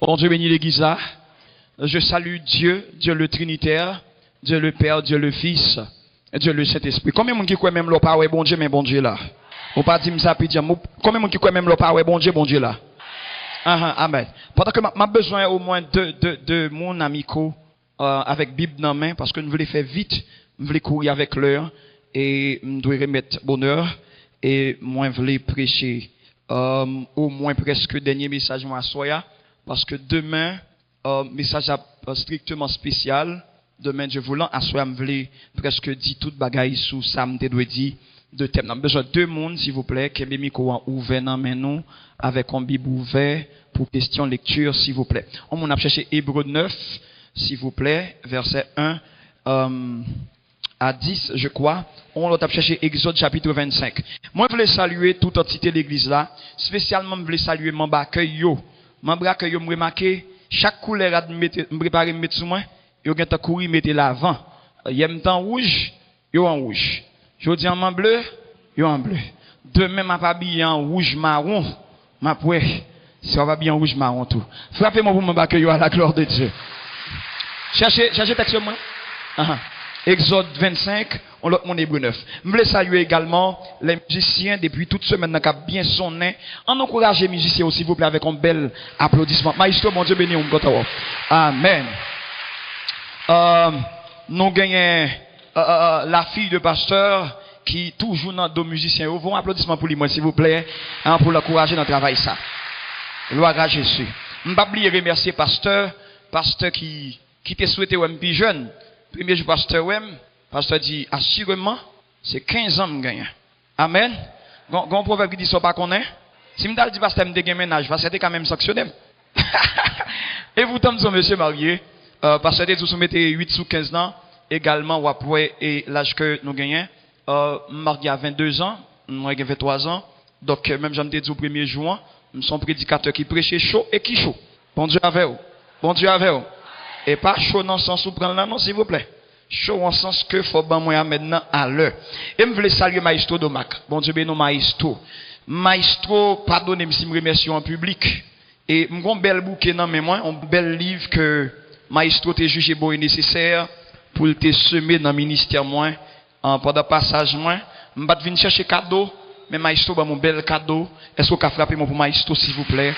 Bon Dieu bénit l'église là. Je salue Dieu, Dieu le Trinitaire, Dieu le Père, Dieu le Fils, Dieu le Saint-Esprit. Combien de monde qui croit même le pas ouais bon Dieu mais bon Dieu là? On pas dire ça puis dire combien de monde qui croit même le pas ouais bon Dieu là? Amen. Pendant que m'a besoin au moins de mon amico avec Bible dans main parce que nous voulons faire vite, nous voulons courir avec l'heure et nous devons remettre bonheur et moi voulais prêcher au moins presque dernier message moi soya parce que demain message strictement spécial. Demain Dieu voulant à soya me voulais presque dit toute bagaille sous ça me doit dire de thème. Nous avons besoin de deux monde s'il vous plaît qui est micro ouvert dans main nous avec un Bible ouvert pour question lecture s'il vous plaît. On a cherché Hébreux 9 s'il vous plaît verset 1 à 10 je crois. On a cherché Exode chapitre 25. Moi je voulais saluer toute entité de l'église là, spécialement je voulais saluer membre accueil yo. Membre accueil yo me remarquer chaque couleur à me préparer mettre sur moi, yo gen ta courir mettre l'avant. Yem temps rouge, yo en rouge. Jodi en bleu, yo en bleu. Demain m'a pas habillé en rouge marron, m'a poué ça va bien en rouge marron tout. Frappez-moi pour me accueillir à la gloire de Dieu. Cherchez texte moi. Exode 25, on l'autre mon Hébreux 9. Je voulais saluer également les musiciens depuis toute semaine qui ont bien sonné. On encourage les musiciens s'il vous plaît avec un bel applaudissement. Maestro, mon Dieu béni, amen. Nous gagnons la fille de pasteur qui toujours dans deux musiciens. Vos applaudissements pour lui, moi, s'il vous plaît, pour l'encourager dans le travail ça. Gloire à Jésus. Je ne vais pas oublier remercier pasteur qui t'a souhaité ou plus jeune. Premier jour pasteur pasteur dit assurément c'est 15 ans que gagne. Amen. Gon proverbe qui dit ça pas connaît. Si me dit pasteur me gagne ménage, va c'était quand même sanctionné. Et vous tombe sur monsieur marié, pasteur dit vous mettez 8 sous 15 ans également ou après et l'âge que nous gagnons marié à 22 ans, moi j'ai 23 ans. Donc même j'aime dit au premier juin, nous sommes prédicateurs qui prêchent chaud et qui chaud. Bon Dieu avec vous. Bon Dieu avec vous. Et pas chaud dans le sens où prendre là, non, s'il vous plaît. Chaud en sens que faut ban moi maintenant à l'heure. Et me voulais saluer Maestro Domac. Bon Dieu béni Maestro. Maestro, pardonnez-moi si me remercie en public. Et m'gon bel bouquet dans mes mains, un bel livre que Maestro t'a jugé bon et nécessaire pour te semer dans le ministère moi pendant passage moi. M'pas venir chercher cadeau, mais Maestro ba mon bel cadeau. Est-ce que vous pouvez frapper moi pour Maestro s'il vous plaît?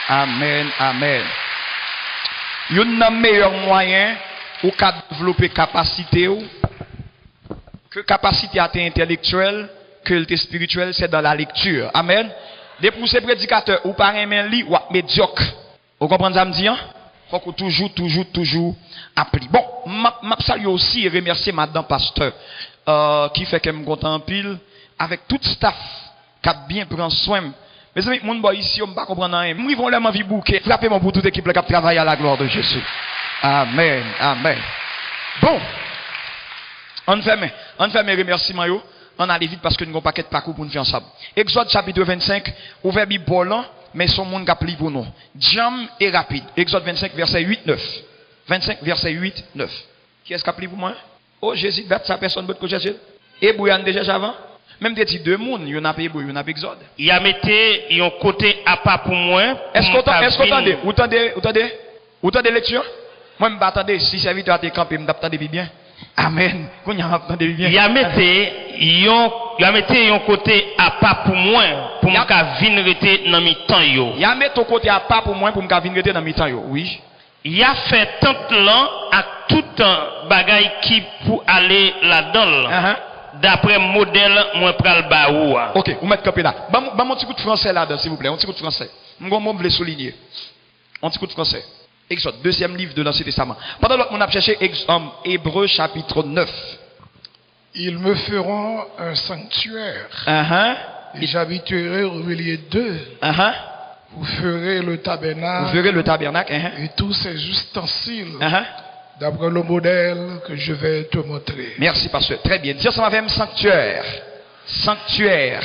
Amen, amen. Il y a un meilleur moyen ou qu'à développer capacité ou que capacité intellectuelle que spirituelle c'est dans la lecture. Amen. Des pour ces prédicateurs ou par un li ou médiocre. Vous comprenez ça me dit? Faut que toujours appli. Bon, m'a saluer aussi et remercier madame pasteur qui fait qu'elle me content en pile avec tout staff qui a bien prend soin. Mes amis, mon boy ici, on ne pas comprendre rien. Nous vivons là ma vie bouquet. Frappez-moi pour toute équipe qui travaille à la gloire de Jésus. Amen, amen. Bon, on fait mes remerciements. On allait vite parce que nous avons un paquet de parcours pour nous faire ensemble. Exode chapitre 25, ouvert Bible volant, mais son monde a pris pour nous. Jam et rapide. Exode 25, verset 8-9. 25, verset 8-9. Qui est-ce qui a pris pour moi? Oh, Jésus, sa personne, votre Jésus. Et Bouyan déjà avant? Même des deux mondes, il y en a pas Hébreux, il y en a pas Exode. Il y a metté un côté à pas pour moi. Est-ce que vous entendez lecture? Moi, je m'attendais, si serviteur a été campé, je m'attendais bien. Amen. Il y a metté un côté à pas pour moi, pour me venir rester dans mi temps yo. Il y a metté un côté à pas pour moi, pour me venir rester dans mi temps yo. Oui. Il y a fait tant là à tout un bagaille qui pour aller là-dedans. D'après modèle, moi pral baou. OK, vous mettez campé là. Bah mon petit coup de français là-dedans s'il vous plaît, un petit coup de français. Moi je veux souligner. Un petit coup de français. Exode, deuxième livre de l'Ancien Testament. Pendant que on a cherché Hébreux chapitre 9. Ils me feront un sanctuaire. Et j'habiterai au milieu d'eux. Vous ferez le tabernacle. Et tous ses ustensiles. D'après le modèle que je vais te montrer. Merci, pasteur. Très bien. Dire ça m'avait sanctuaire. Sanctuaire.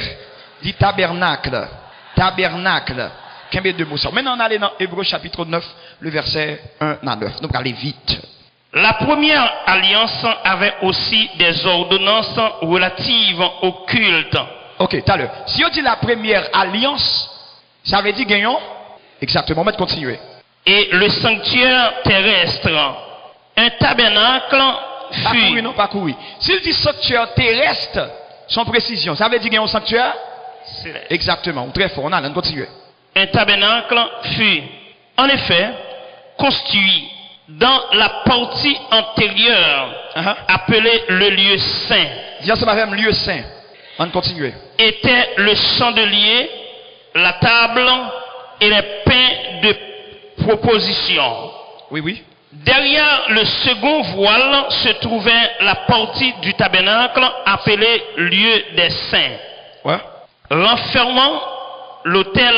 Dit tabernacle. Tabernacle. Combien de mots ça? Maintenant, on allait dans Hébreux chapitre 9, le verset 1 à 9. Donc, allez vite. La première alliance avait aussi des ordonnances relatives au culte. Ok, tout à l'heure. Si on dit la première alliance, ça veut dire gagnons? Exactement, on va continuer. et le sanctuaire terrestre. Un tabernacle fut... Non, pas courir. S'il dit sanctuaire terrestre, sans précision, ça veut dire qu'il y a un sanctuaire? Exactement, très fort. On a continuer. Un tabernacle fut, en effet, construit dans la partie antérieure, appelée le lieu saint. Dis ça même lieu saint. On continue. Était le chandelier, la table et les pains de proposition. Oui, oui. Derrière le second voile se trouvait la partie du tabernacle appelée lieu des saints. Ouais. Renfermant l'autel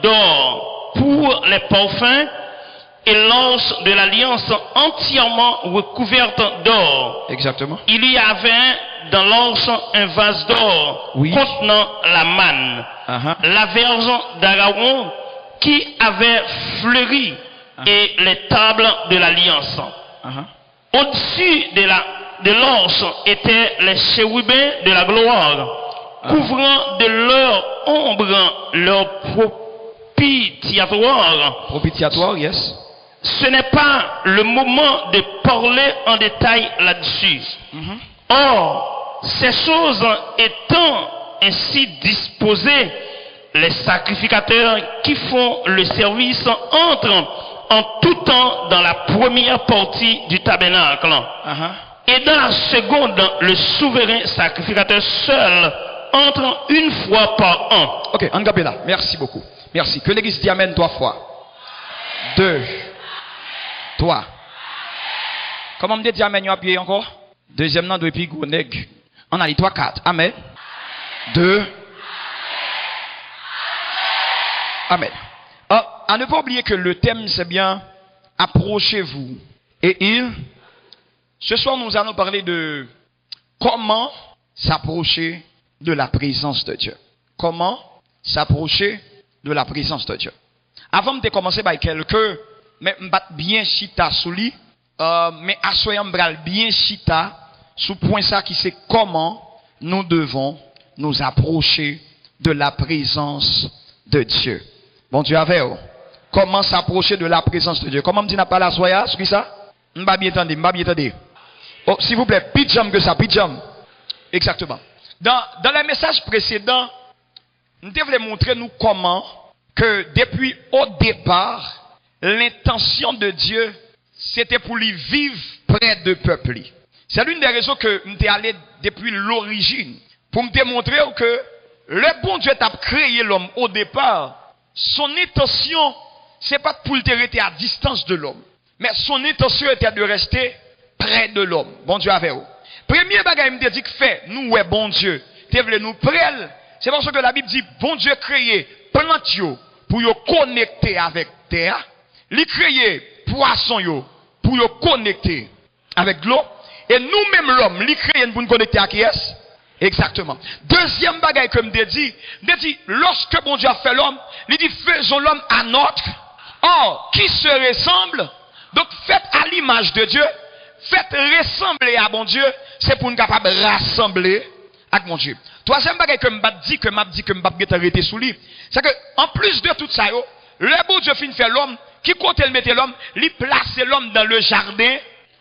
d'or pour les parfums et l'anse de l'alliance entièrement recouverte d'or. Exactement. Il y avait dans l'anse un vase d'or contenant la manne, la verge d'Aaron qui avait fleuri et les tables de l'alliance. Au-dessus de l'anse étaient les chérubins de la gloire, couvrant de leur ombre leur propitiatoire. Propitiatoire, yes. Ce n'est pas le moment de parler en détail là-dessus. Or, ces choses étant ainsi disposées, les sacrificateurs qui font le service entrent en tout temps dans la première partie du tabernacle. Et dans la seconde, le souverain sacrificateur seul entre une fois par an. Ok, on gabe là. Merci beaucoup. Merci. Que l'église dit amen 3 fois. 2. 3. Comment me dit amen, vous appuyez encore? Deuxième nom, depuis Gouneg. On a dit 3, 4. Amen. 2. Amen. À ne pas oublier que le thème, c'est bien approchez-vous. Et ce soir, nous allons parler de comment s'approcher de la présence de Dieu. Comment s'approcher de la présence de Dieu. Avant de commencer par quelqu'un, mais bien chita sous lui, mais assoyant bien chita sous point ça qui c'est comment nous devons nous approcher de la présence de Dieu. Bon Dieu avec vous. Comment s'approcher de la présence de Dieu? Comment me dit n'a pas la soya, c'est ça? M'ba bien attendre. Oh, s'il vous plaît, pidjam que ça, pidjam. Exactement. Dans les messages précédents, nous devons montrer nous comment que depuis au départ, l'intention de Dieu, c'était pour lui vivre près de peuple. C'est l'une des raisons que nous sommes allés depuis l'origine. Pour me démontrer que le bon Dieu a créé l'homme au départ. Son intention, c'est pas pour le rester à distance de l'homme. Mais son intention était de rester près de l'homme. Bon Dieu avec vous. Premier bagage me dit que fait, nous ouais bon Dieu. Tu veux nous près. C'est parce que la Bible dit bon Dieu créé plante yo pour yo connecter avec terre. Il créé poisson yo pour yo connecter avec l'eau. Et nous-mêmes l'homme, il créé pour nous connecter à qui est? Exactement. Deuxième bagaille que me dit, lorsque bon Dieu a fait l'homme, il dit faisons l'homme à notre. Or, qui se ressemble? Donc faites à l'image de Dieu, faites ressembler à bon Dieu, c'est pour nous capable de rassembler avec mon Dieu. Troisième bagaille que m'a dit que m'a arrêté sous lui, c'est que en plus de tout ça, le bon Dieu fin fait l'homme, qui compte le mettre l'homme, il place l'homme dans le jardin.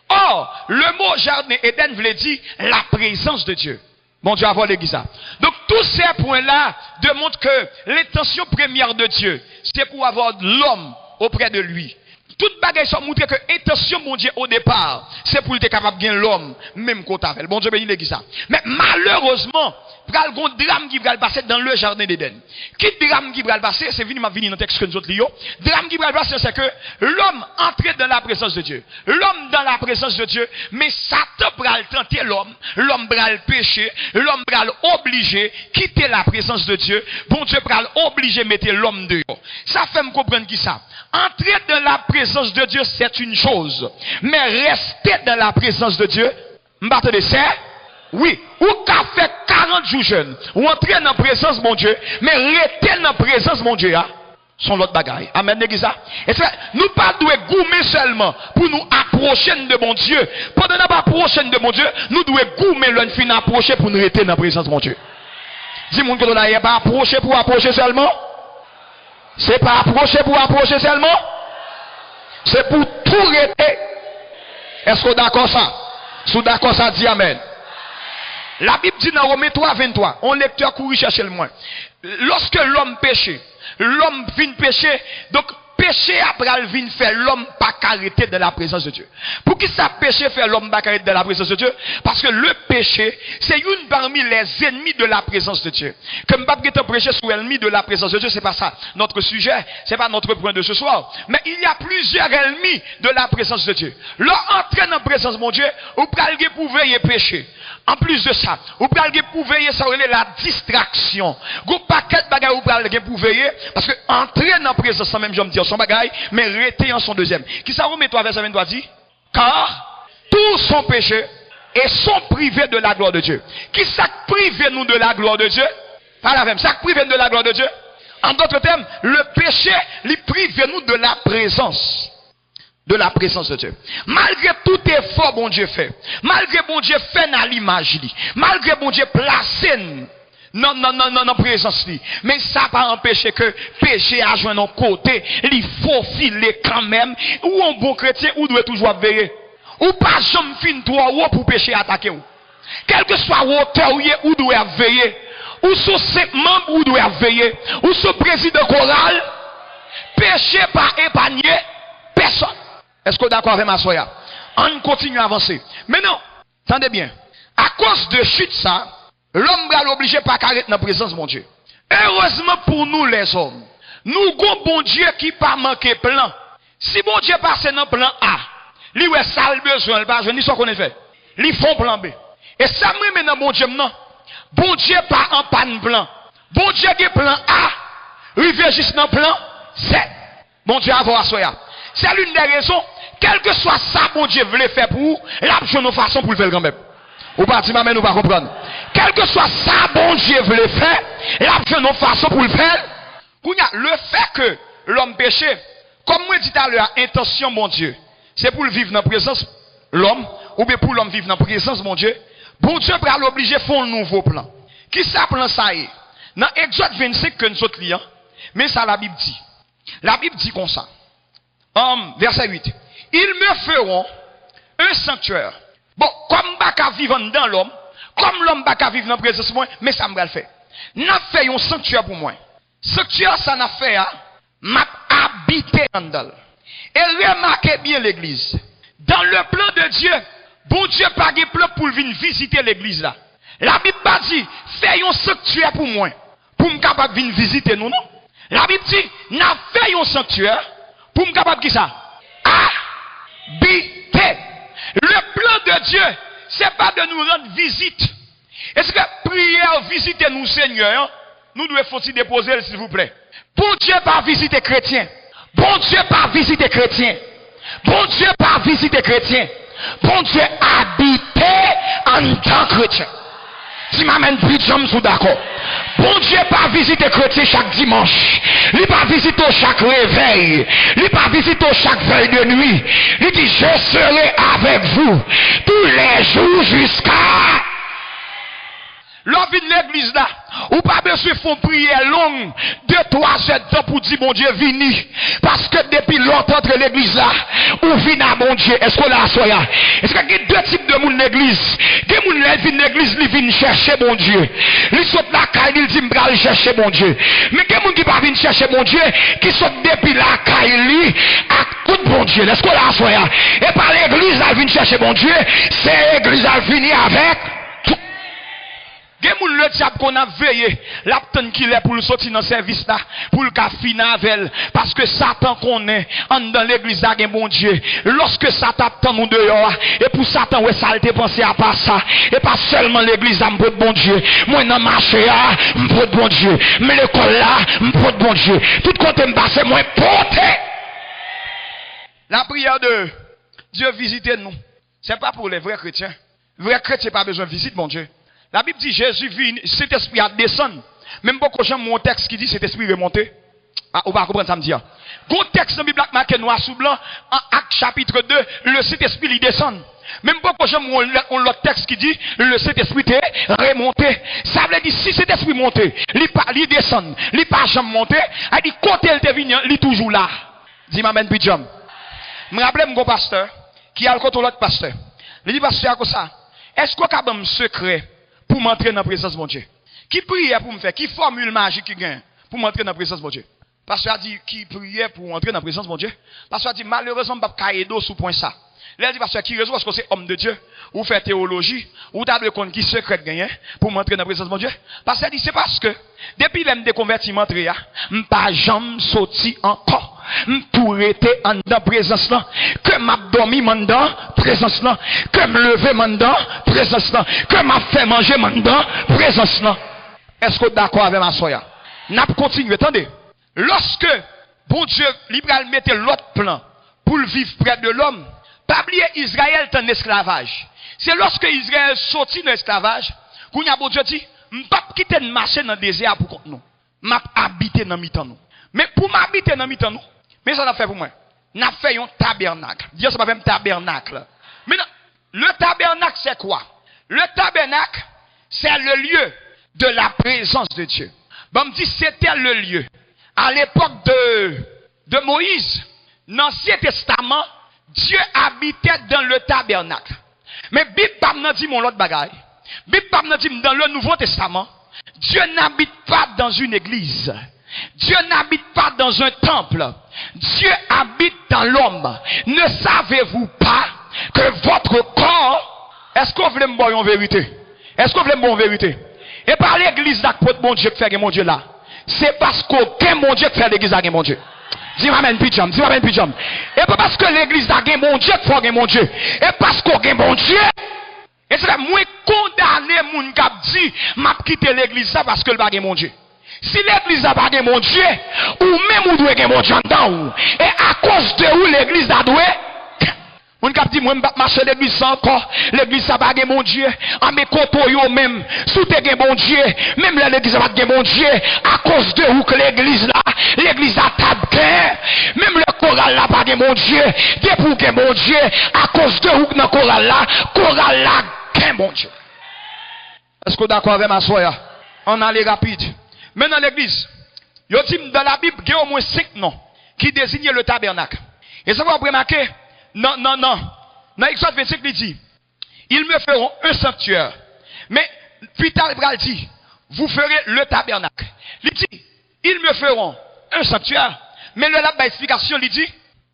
Or, le mot jardin Éden voulait dire la présence de Dieu. Bon Dieu a volé ça. Donc tous ces points-là démontrent que l'intention première de Dieu, c'est pour avoir l'homme auprès de lui. Toute bagaille ça montre que l'intention mon Dieu au départ, c'est pour être capable de gagner l'homme, même qu'on t'appelle. Bon Dieu bénit l'église ça. Mais malheureusement, il y a un drame qui va passer dans le jardin d'Éden. Qui drame qui va passer, c'est venu dans le texte que nous autres lions. Drame qui va passer, c'est que l'homme entre dans la présence de Dieu. L'homme dans la présence de Dieu, mais Satan va tenter l'homme. L'homme va le pécher. L'homme va l'obliger quitter la présence de Dieu. Bon Dieu va l'obliger mettre l'homme dehors. Ça fait me comprendre qui ça. Entrer dans la présence de Dieu, c'est une chose. Mais rester dans la présence de Dieu, m'attendez, c'est oui, ou qu'a fait 40 jours jeunes, ou entrer dans la présence de mon Dieu, mais rester dans la présence de mon Dieu, sont l'autre bagaille. Amen, l'église. Et c'est nous pas devons goumer seulement pour nous approcher de mon Dieu. Pendant nous approcher de mon Dieu, nous devons goumer l'un fin approcher pour nous rester dans la présence de mon Dieu. Dis-moi que nous n'avons pas approché pour approcher seulement. C'est pas approcher pour approcher seulement. C'est pour tout arrêter. Est-ce que vous d'accord ça? Si vous d'accord ça, dit amen. La Bible dit dans Romains 3, 23, on lecteur courir chercher le moins. Lorsque l'homme péche, l'homme vient pécher, donc péché après vient faire l'homme pas arrêter de la présence de Dieu. Pour qui ça péché fait l'homme pas arrêter de la présence de Dieu? Parce que le péché, c'est une parmi les ennemis de la présence de Dieu. Comme pas te prêcher sur l'ennemi de la présence de Dieu, c'est pas ça notre sujet, c'est pas notre point de ce soir. Mais il y a plusieurs ennemis de la présence de Dieu. L'entrée dans la présence de mon Dieu, ou pral pour veiller péché. En plus de ça, vous pouvez pour veiller, ça la distraction. Vous paquet de bagages, vous pouvez pour veiller, parce que entrer dans la présence, sans même je me dire son bagage, mais rester en son deuxième. Qui ça remet toi verset 23 dit? Car tous sont péchés et sont privés de la gloire de Dieu. Qui ça prive nous de la gloire de Dieu? Pas la même. Ça prive de la gloire de Dieu. En d'autres termes, le péché, il prive nous de la présence. De la présence de Dieu. Malgré tout effort bon Dieu fait, malgré bon Dieu fait dans l'image, malgré bon Dieu placé non présence, mais ça pas empêcher que péché a joué nos côtés, il faut filer quand même, ou un bon chrétien, ou doit toujours veiller, ou pas jamais fin toi ou pour péché attaquer ou. Quel que soit hauteur ou doit veiller, ou sous 5 membres ou doit veiller, ou sous président choral, péché pas épargner personne. Est-ce que vous êtes d'accord avec ma soya? On continue à avancer. Mais non, attendez bien. À cause de chute ça, l'homme va l'obliger pas carrer dans la présence de mon Dieu. Heureusement pour nous les hommes, nous avons bon Dieu qui pas manqué plan. Si bon Dieu passe dans plan A, lui ouais ça le besoin, il pas ni ce qu'on fait. Lui font plan B. Et ça me met dans bon Dieu non. Bon Dieu pas en panne plan. Bon Dieu qui plan A, il vient juste dans plan C. Bon Dieu a voir soya. C'est l'une des raisons, quel que soit ça, bon Dieu voulait faire pour vous, là, je nos façons pour le faire quand même. Ou pas, tu m'amènes ou pas comprendre. Quel que soit ça, bon Dieu voulait faire, là, je nos façons pour le faire. Le fait que l'homme péché, comme moi dit à l'heure, intention, mon Dieu, c'est pour le vivre dans la présence, l'homme, ou bien pour l'homme vivre dans la présence, mon Dieu, bon Dieu va l'obliger à faire un nouveau plan. Qui ça plan ça est? Dans Exode 25 que nous sommes clients, mais ça la Bible dit. La Bible dit comme ça. Verset 8. Ils me feront un sanctuaire. Bon, comme baka vivre dans l'homme, comme l'homme baka vivre dans la présence de moi, mais ça me va le faire. N'a fait un sanctuaire pour moi. Sanctuaire, ça n'a fait, m'a habité dans. Et remarquez bien l'église. Dans le plan de Dieu, bon Dieu pas de plan pour venir visiter l'église là. La Bible dit, fais un sanctuaire pour moi. Pour me capable de venir visiter nous, non? La Bible dit, n'a fait un sanctuaire. Pour me capable qui ça? Habiter. Le plan de Dieu, c'est pas de nous rendre visite. Est-ce que prière, visiter nous, Seigneur, nous devons faut déposer, s'il vous plaît. Bon Dieu pas visiter chrétien. Bon Dieu pas visiter chrétien. Bon Dieu pas visiter chrétien. Bon Dieu habiter en tant que chrétien. Si m'amène plus de gens sous d'accord. Bon Dieu pas visiter chrétien chaque dimanche. Il pas visiter chaque réveil. Il pas visiter chaque veille de nuit. Il dit je serai avec vous tous les jours jusqu'à. L'homme de l'église là, ou pas besoin de faire prière longue, 2-3 heures de temps pour dire bon Dieu vini. Parce que depuis longtemps entre l'église là, ou vient à bon Dieu, est-ce qu'on l'a soya? Est-ce qu'il y a deux types de monde l'église? Des gens qui viennent l'église, ils viennent chercher bon Dieu. Ils sont là, ils disent qu'ils chercher bon Dieu. Mais des gens qui ne viennent pas chercher bon Dieu, qui sont depuis là, ils à coup de bon Dieu. Est-ce qu'on l'a soya? Et par l'église, ils viennent chercher bon Dieu, c'est l'église qui vient avec. Gen le diable qu'on a veillé, l'aptan qu'il est pour le sortir dans le service là, pour le finir avec, parce que Satan connaît, en dans l'église là, gen bon Dieu. Lorsque Satan attend nous dehors, et pour Satan, ouais, ça a été pensé à part ça, et pas seulement l'église là, m'prend bon Dieu. Moi, dans le marché là, m'prend bon Dieu. Mais l'école là, m'prend bon Dieu. Tout côté m'passe, moi, porté. La prière de Dieu visiter nous, c'est pas pour les vrais chrétiens. Les vrais chrétiens n'ont pas besoin de visite, mon Dieu. La Bible dit Jésus vit, cet esprit a descendu. Même beaucoup j'aime mon texte qui dit cet esprit remonté. Ah, on va comprendre ça me dire. Gros texte dans la Bible marqué noir sous blanc en Actes chapitre 2, le Saint-Esprit il descend. Même beaucoup j'aime l'autre texte qui dit le Saint-Esprit est remonté. Ça veut dire si cet esprit monté, il descend, il pas jamais monté, il dit côté il te vient, il toujours là. Dis m'amen puis jam. Je me rappelle mon pasteur qui a le côté l'autre pasteur. Il dit pasteur comme ça. Est-ce qu'on a un secret pour m'entrer dans la présence de mon Dieu? Qui priait pour me faire? Qui formule magique qui gagne pour m'entrer dans la présence de mon Dieu? Pasteur a dit qui priait pour entrer dans la présence de mon Dieu? Pasteur a dit malheureusement pas caïdo sous point ça. Il a dit pasteur qui raison parce que c'est homme de Dieu ou fait théologie ou t'as de compte qui secret gagne pour m'entrer dans la présence de mon Dieu? Pasteur a dit c'est parce que depuis l'aime déconverti m'entrer m'pas jamais sorti encore. Pour être en dans présence là que m'a dormi mandant présence là que me lever mandant présence là que m'a fait manger mandant présence là. Est-ce que d'accord avec ma soya? N'a pas continuer. Attendez. Lorsque bon Dieu libéral mettait l'autre plan pour vivre près de l'homme, pas oublier Israël est en esclavage. C'est lorsque Israël sortit de l'esclavage qu'on a bon Dieu dit m'pas quitter de marcher dans le désert pour nous. M'a habiter dans mi-temps nous. Mais pour m'habiter dans mi-temps nous, mais ça n'a fait pour moi. N'a fait un tabernacle. Dieu ça pas même tabernacle. Mais non, le tabernacle c'est quoi? Le tabernacle c'est le lieu de la présence de Dieu. Bon, me dit c'était le lieu. À l'époque de Moïse, dans l'Ancien Testament, Dieu habitait dans le tabernacle. Mais Bible pas me dit mon l'autre bagaille. Bible pas me dit dans le Nouveau Testament, Dieu n'habite pas dans une église. Dieu n'habite pas dans un temple. Dieu habite dans l'homme. Ne savez-vous pas que votre corps, est-ce qu'on veut me voir en vérité? Est-ce qu'on veut me voir en vérité? Et par l'église d'Akpot, mon Dieu, qui fait mon Dieu là. C'est parce qu'aucun mon Dieu qui fait l'église d'Akpot, mon Dieu. Dis-moi, même pijam, dis-moi, même pijam. Et pas parce que l'église d'Akpot, mon Dieu, qui fait mon Dieu. Et parce qu'aucun mon Dieu. Et c'est là, moi, condamné, mon cap dit, m'a quitté l'église ça parce que le bagage mon Dieu. Si l'église a pas mon Dieu, ou même ou doit mon Dieu dedans, et à cause de où l'église a doué, on cap dit moi m'pa marcher l'église encore, l'église a pas mon Dieu, en mes côtés yo même, sous te bon Dieu, même l'église a pas mon Dieu, à cause de où que l'église a tabqué, même le choral là pas mon Dieu, depuis que mon Dieu, à cause de où que dans choral là, qu'un bon Dieu. Est-ce que d'accord avec ma soeur? On allait rapide. Mais dans l'église, dans la Bible, il y a au moins 5 noms qui désignent le tabernacle. Et ça va vous remarquer, non. Dans Exode 25, il dit, ils me feront un sanctuaire. Mais Peter Bral dit, vous ferez le tabernacle. Il dit, ils me feront un sanctuaire. Mais le lab d'explication, il dit,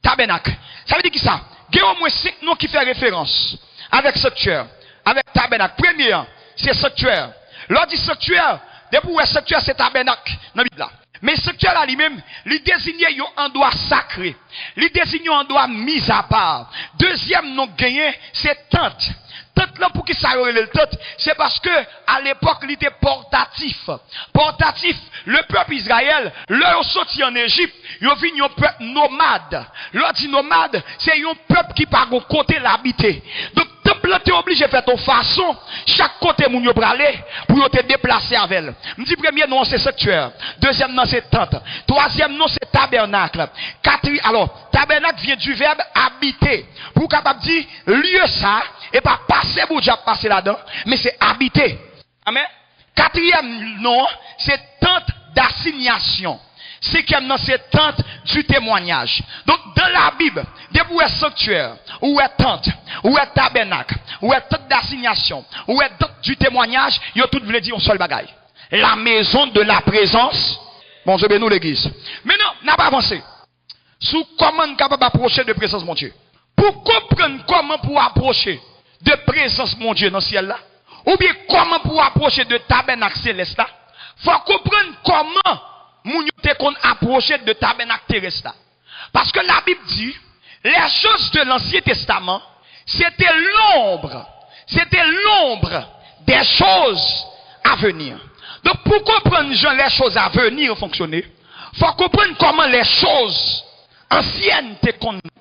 tabernacle. Ça veut dire qui ça? Il y a au moins 5 noms qui font référence avec sanctuaire, avec tabernacle. Premier, c'est sanctuaire. Lors du sanctuaire, depuis où sanctuaire c'est tabernacle dans la Bible là. Mais sanctuaire là lui-même, il désigne un endroit sacré. Il désigne un endroit mis à part. Deuxième nom gagné, c'est tente. Tente là pour qui ça le tente, c'est parce que à l'époque il était portatif. Portatif, le peuple Israël, leur sorti en Égypte, ils ont vu un peuple nomade. Leur dit nomade, c'est un peuple qui par côté l'habiter. Donc tu es obligé de faire ton façon, chaque côté où tu aller pour te déplacer avec elle. Je dis premier nom c'est sanctuaire, deuxième nom c'est tente, troisième nom c'est tabernacle. Quatrième, alors, tabernacle vient du verbe habiter. Pour capable dire lieu ça, et pas passer pour déjà passer là-dedans, mais c'est habiter. Amen. Quatrième nom, c'est tente d'assignation. Cinquième nom, c'est tente du témoignage. Donc, dans la Bible, depuis où est sanctuaire, où est tente, où est tabernacle, où est tente d'assignation, où est tente du témoignage, il y a tout voulu dire un seul bagaille. La maison de la présence. Bon, je bénis l'église. Maintenant, n'a pas avancé. Sous comment nous capable d'approcher de présence mon Dieu? Pour comprendre comment pour approcher de présence mon Dieu dans le ciel là, ou bien comment pour approcher de tabernacle céleste là, faut comprendre comment moun yo te kon approcher de tabernacle terrestre. Parce que la Bible dit, les choses de l'Ancien Testament, c'était l'ombre des choses à venir. Donc pour comprendre les choses à venir fonctionner, faut comprendre comment les choses anciennes te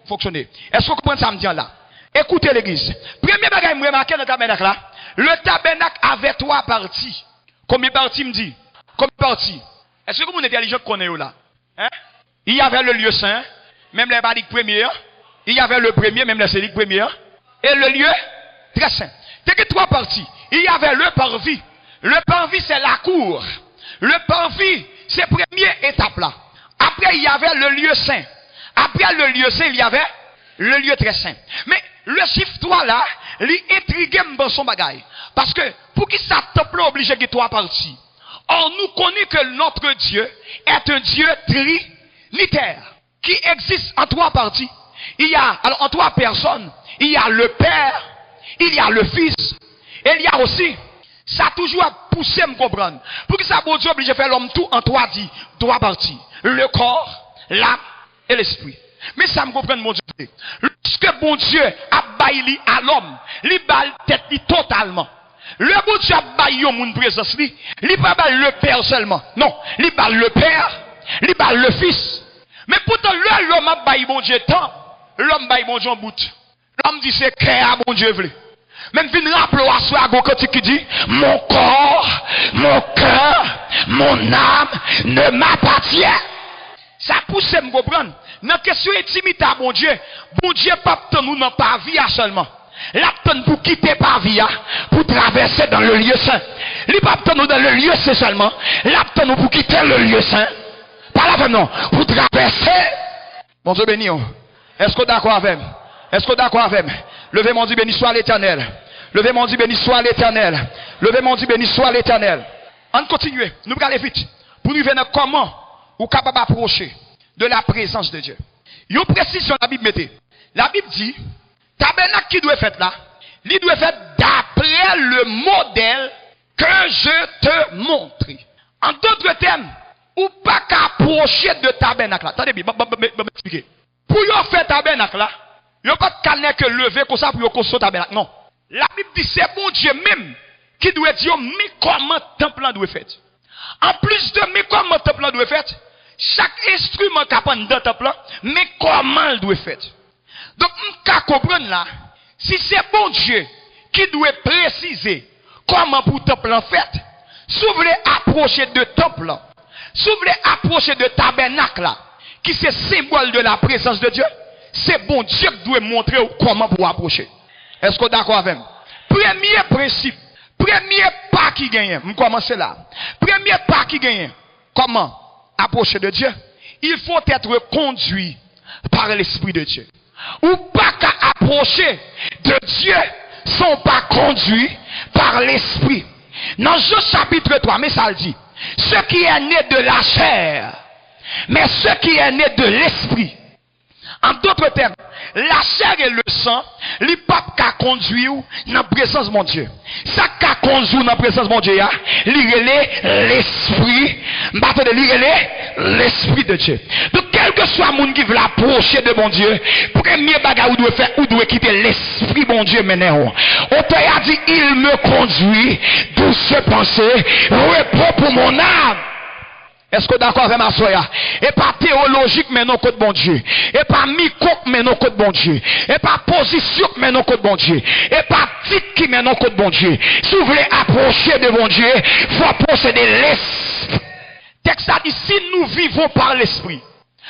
fonctionner. Est-ce que vous comprenez ça me dit là? Écoutez l'église. Premier bagage me remarquer dans le tabernacle là, le tabernacle avait 3 parties. Combien de parties me dit? Combien de parties? Est-ce que vous êtes intelligent qu'on est là? Hein? Il y avait le lieu saint, même les baliques premières. Il y avait le premier, même les séries premières. Et le lieu très saint. C'est que 3 parties. Il y avait le parvis. Le parvis, c'est la cour. Le parvis, c'est la première étape là. Après, il y avait le lieu saint. Après le lieu saint, il y avait Le lieu très saint. Mais le chiffre 3 là, il intrigue dans son bagaille. Parce que pour qui ça temple obligé de 3 parties. Or nous connaissons que notre Dieu est un Dieu trinitaire qui existe en 3 parties. Il y a, alors en 3 personnes, il y a le Père, il y a le Fils, et il y a aussi, ça a toujours poussé à me comprendre. Pour que ça, bon Dieu obligé de faire l'homme tout en 3 parties. Le corps, l'âme et l'esprit. Mais ça me comprend, mon Dieu. Lorsque bon Dieu a baillé à l'homme, il baille tête totalement. Le bon Dieu a baillé au monde présence, il pas baille le Père seulement. Non, il baille le Père, il baille le Fils. Mais pourtant, l'homme a baillé bon Dieu tant, l'homme baille bon Dieu en bout. L'homme dit c'est cœur bon Dieu voulait. Même fin rappel à soi à gauche qui dit mon corps, mon cœur, mon âme ne m'appartient. Ça pousse à me comprendre. Dans la question intimité à bon Dieu pas nous dans pas vie seulement. L'attend pour quitter par vie pour traverser dans le lieu saint. Il pas nous dans le lieu saint seulement. L'attend nous pour quitter le lieu saint. Pas la non, pour traverser. Bon Dieu béni. Est-ce que d'accord avec? Est-ce que d'accord avec? Levez mon Dieu béni soit l'Éternel. Levez mon Dieu béni soit l'Éternel. Levez mon Dieu béni soit l'Éternel. On continue. Nous allons aller vite. Pour nous venir comment ou capable d'approcher de la présence de Dieu. Une précision la Bible mettez. La Bible dit, tabernacle qui doit être fait là, il doit être fait d'après le modèle que je te montre. En d'autres termes, ou pas qu'approcher de tabernacle là. Attendez bien, m'expliquer. Pour y faire tabernacle là, il n'y a pas de canet que lever comme ça pour y construire tabernacle. Non. La Bible dit, c'est bon Dieu même qui doit dire, mais comment le temple doit être fait. En plus de mais comment le temple doit être fait, chaque instrument qui apprend dans le temple, mais comment il doit être fait. Donc, on peut comprendre là, si c'est bon Dieu qui doit préciser comment pour le temple en fait, si vous voulez approcher de temple, si vous voulez approcher de tabernacle là, qui c'est symbole de la présence de Dieu, c'est bon Dieu qui doit montrer comment pour approcher. Est-ce que vous êtes d'accord avec moi? Premier principe, premier pas qui gagne, je commence là. Premier pas qui gagne, comment approcher de Dieu? Il faut être conduit par l'Esprit de Dieu. Ou pas qu'à approcher de Dieu sans pas conduit par l'Esprit. Dans Jean chapitre 3, mais ça le dit, ce qui est né de la chair, mais ce qui est né de l'Esprit. En d'autres termes, la chair et le sang, les papes qui conduisent dans la présence de mon Dieu. Ça qui conduit dans la présence de mon Dieu, l'esprit, l'esprit de Dieu. Donc, quel que soit le monde qui veut approcher de mon Dieu, premier bagage où doit faire, où doit quitter l'esprit, mon Dieu, maintenant. Auteur a dit, il me conduit, douce pensée, repos pour mon âme. Est-ce que d'accord avec ma soeur? Et pas théologique, mais non côté bon Dieu. Et pas mi-coque, mais non côté bon Dieu. Et pas position, mais non côté bon Dieu. Et pas titre qui, mais non côté bon Dieu. Si vous voulez approcher de bon Dieu, il faut posséder l'esprit. Texte a dit, si nous vivons par l'esprit,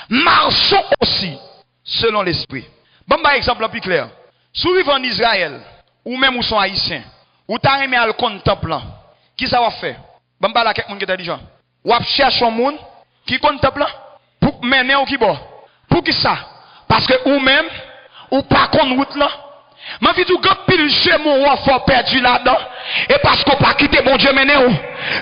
marchons aussi selon l'esprit. Bon, par exemple, le plus clair. Si vous vivez en Israël, ou même où sont haïtiens, ou t'as aimé à le contemplant, qui ça va faire? Bon, par là, quelqu'un qui est intelligent. Ou cherche un monde qui contemple pour mener au qui bon. Pour qui ça? Parce que ou même ou pas qu'on route là. Ma vie tout grand pile chez mon roi fort perdu là-dedans et parce qu'on pas quitter bon Dieu mener où.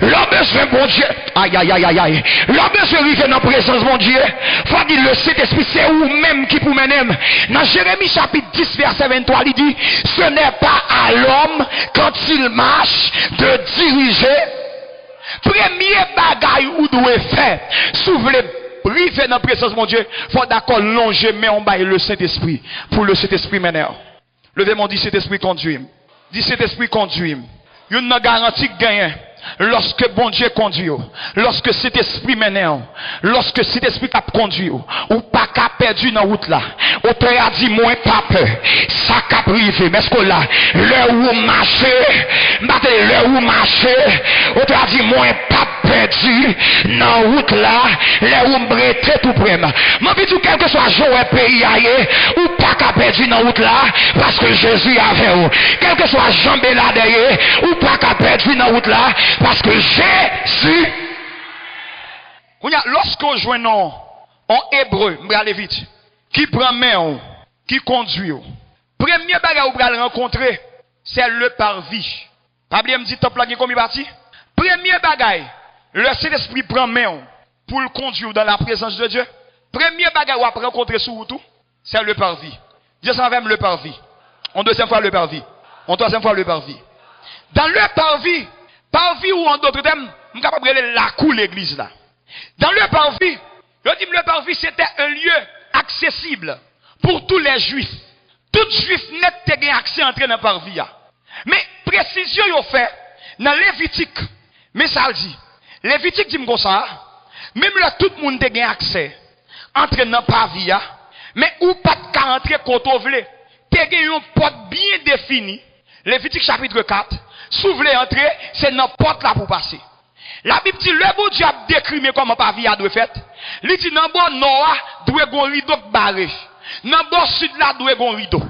L'homme besoin bon Dieu. Aïe aïe aïe aïe aïe. L'homme besoin arriver dans présence mon Dieu. Faut dire le Saint-Esprit c'est ou même qui pour mener. Dans Jérémie chapitre 10 verset 23 il dit ce n'est pas à l'homme quand il marche de diriger. Premier bagaille ou doit faire, si vous voulez briser dans la présence de mon Dieu, il faut d'accord longer, mais on baille le Saint-Esprit. Pour le Saint-Esprit maintenant. Levez mon dit Saint-Esprit conduit. Dit Saint-Esprit conduit. Il y a une garantie de gagner. Lorsque bon Dieu conduit, lorsque cet esprit mène, lorsque cet esprit a conduit, ou pas qu'à perdu dans la route là, auteur a dit, moi pas peur, ça qu'a privé, mais ce que là, l'heure où marcher, l'heure où marcher, auteur a dit, moi pas perdu dans la route là, l'heure où m'brete tout près. Moi, je dis, quel que soit jour et pays ailleurs, ou pas qu'à perdu dans la route là, parce que Jésus avait vous. Quel que soit jambé là derrière, ou pas qu'à perdu dans la route là, parce que Jésus. Lorsqu'on joue en hébreu, je vais aller vite, qui prend main qui conduit. Premier bagage vous allez rencontrer, c'est le parvis. Pas bien me dit top là qui combien parti? Premier bagage, le Saint-Esprit prend main pour le conduire dans la présence de Dieu. Premier bagage vous allez rencontrer sur tout, c'est le parvis. Dieu s'en va le parvis. En deuxième fois le parvis. En troisième fois le parvis. Dans le parvis ou en d'autres termes, je suis capable de la cour l'église là. Dans le parvis, je dis le parvis c'était un lieu accessible pour tous les juifs. Tout juif net a accès à entrer dans le parvis. Mais précision yo fait dans Lévitique. Mais ça dit, Lévitique dit comme ça, même là tout le monde a accès à entrer dans le parvis, mais ou pas de entrer quand on veut. Tu as une porte bien définie. Lévitique chapitre 4. Si vous voulez entrer, c'est dans la porte là pour passer. La Bible dit, le bon Dieu a décrit comment le parvis doit faire. Il dit, dans le bon nord, doit avoir un rideau barré. Dans le bon sud là, doit avoir un rideau.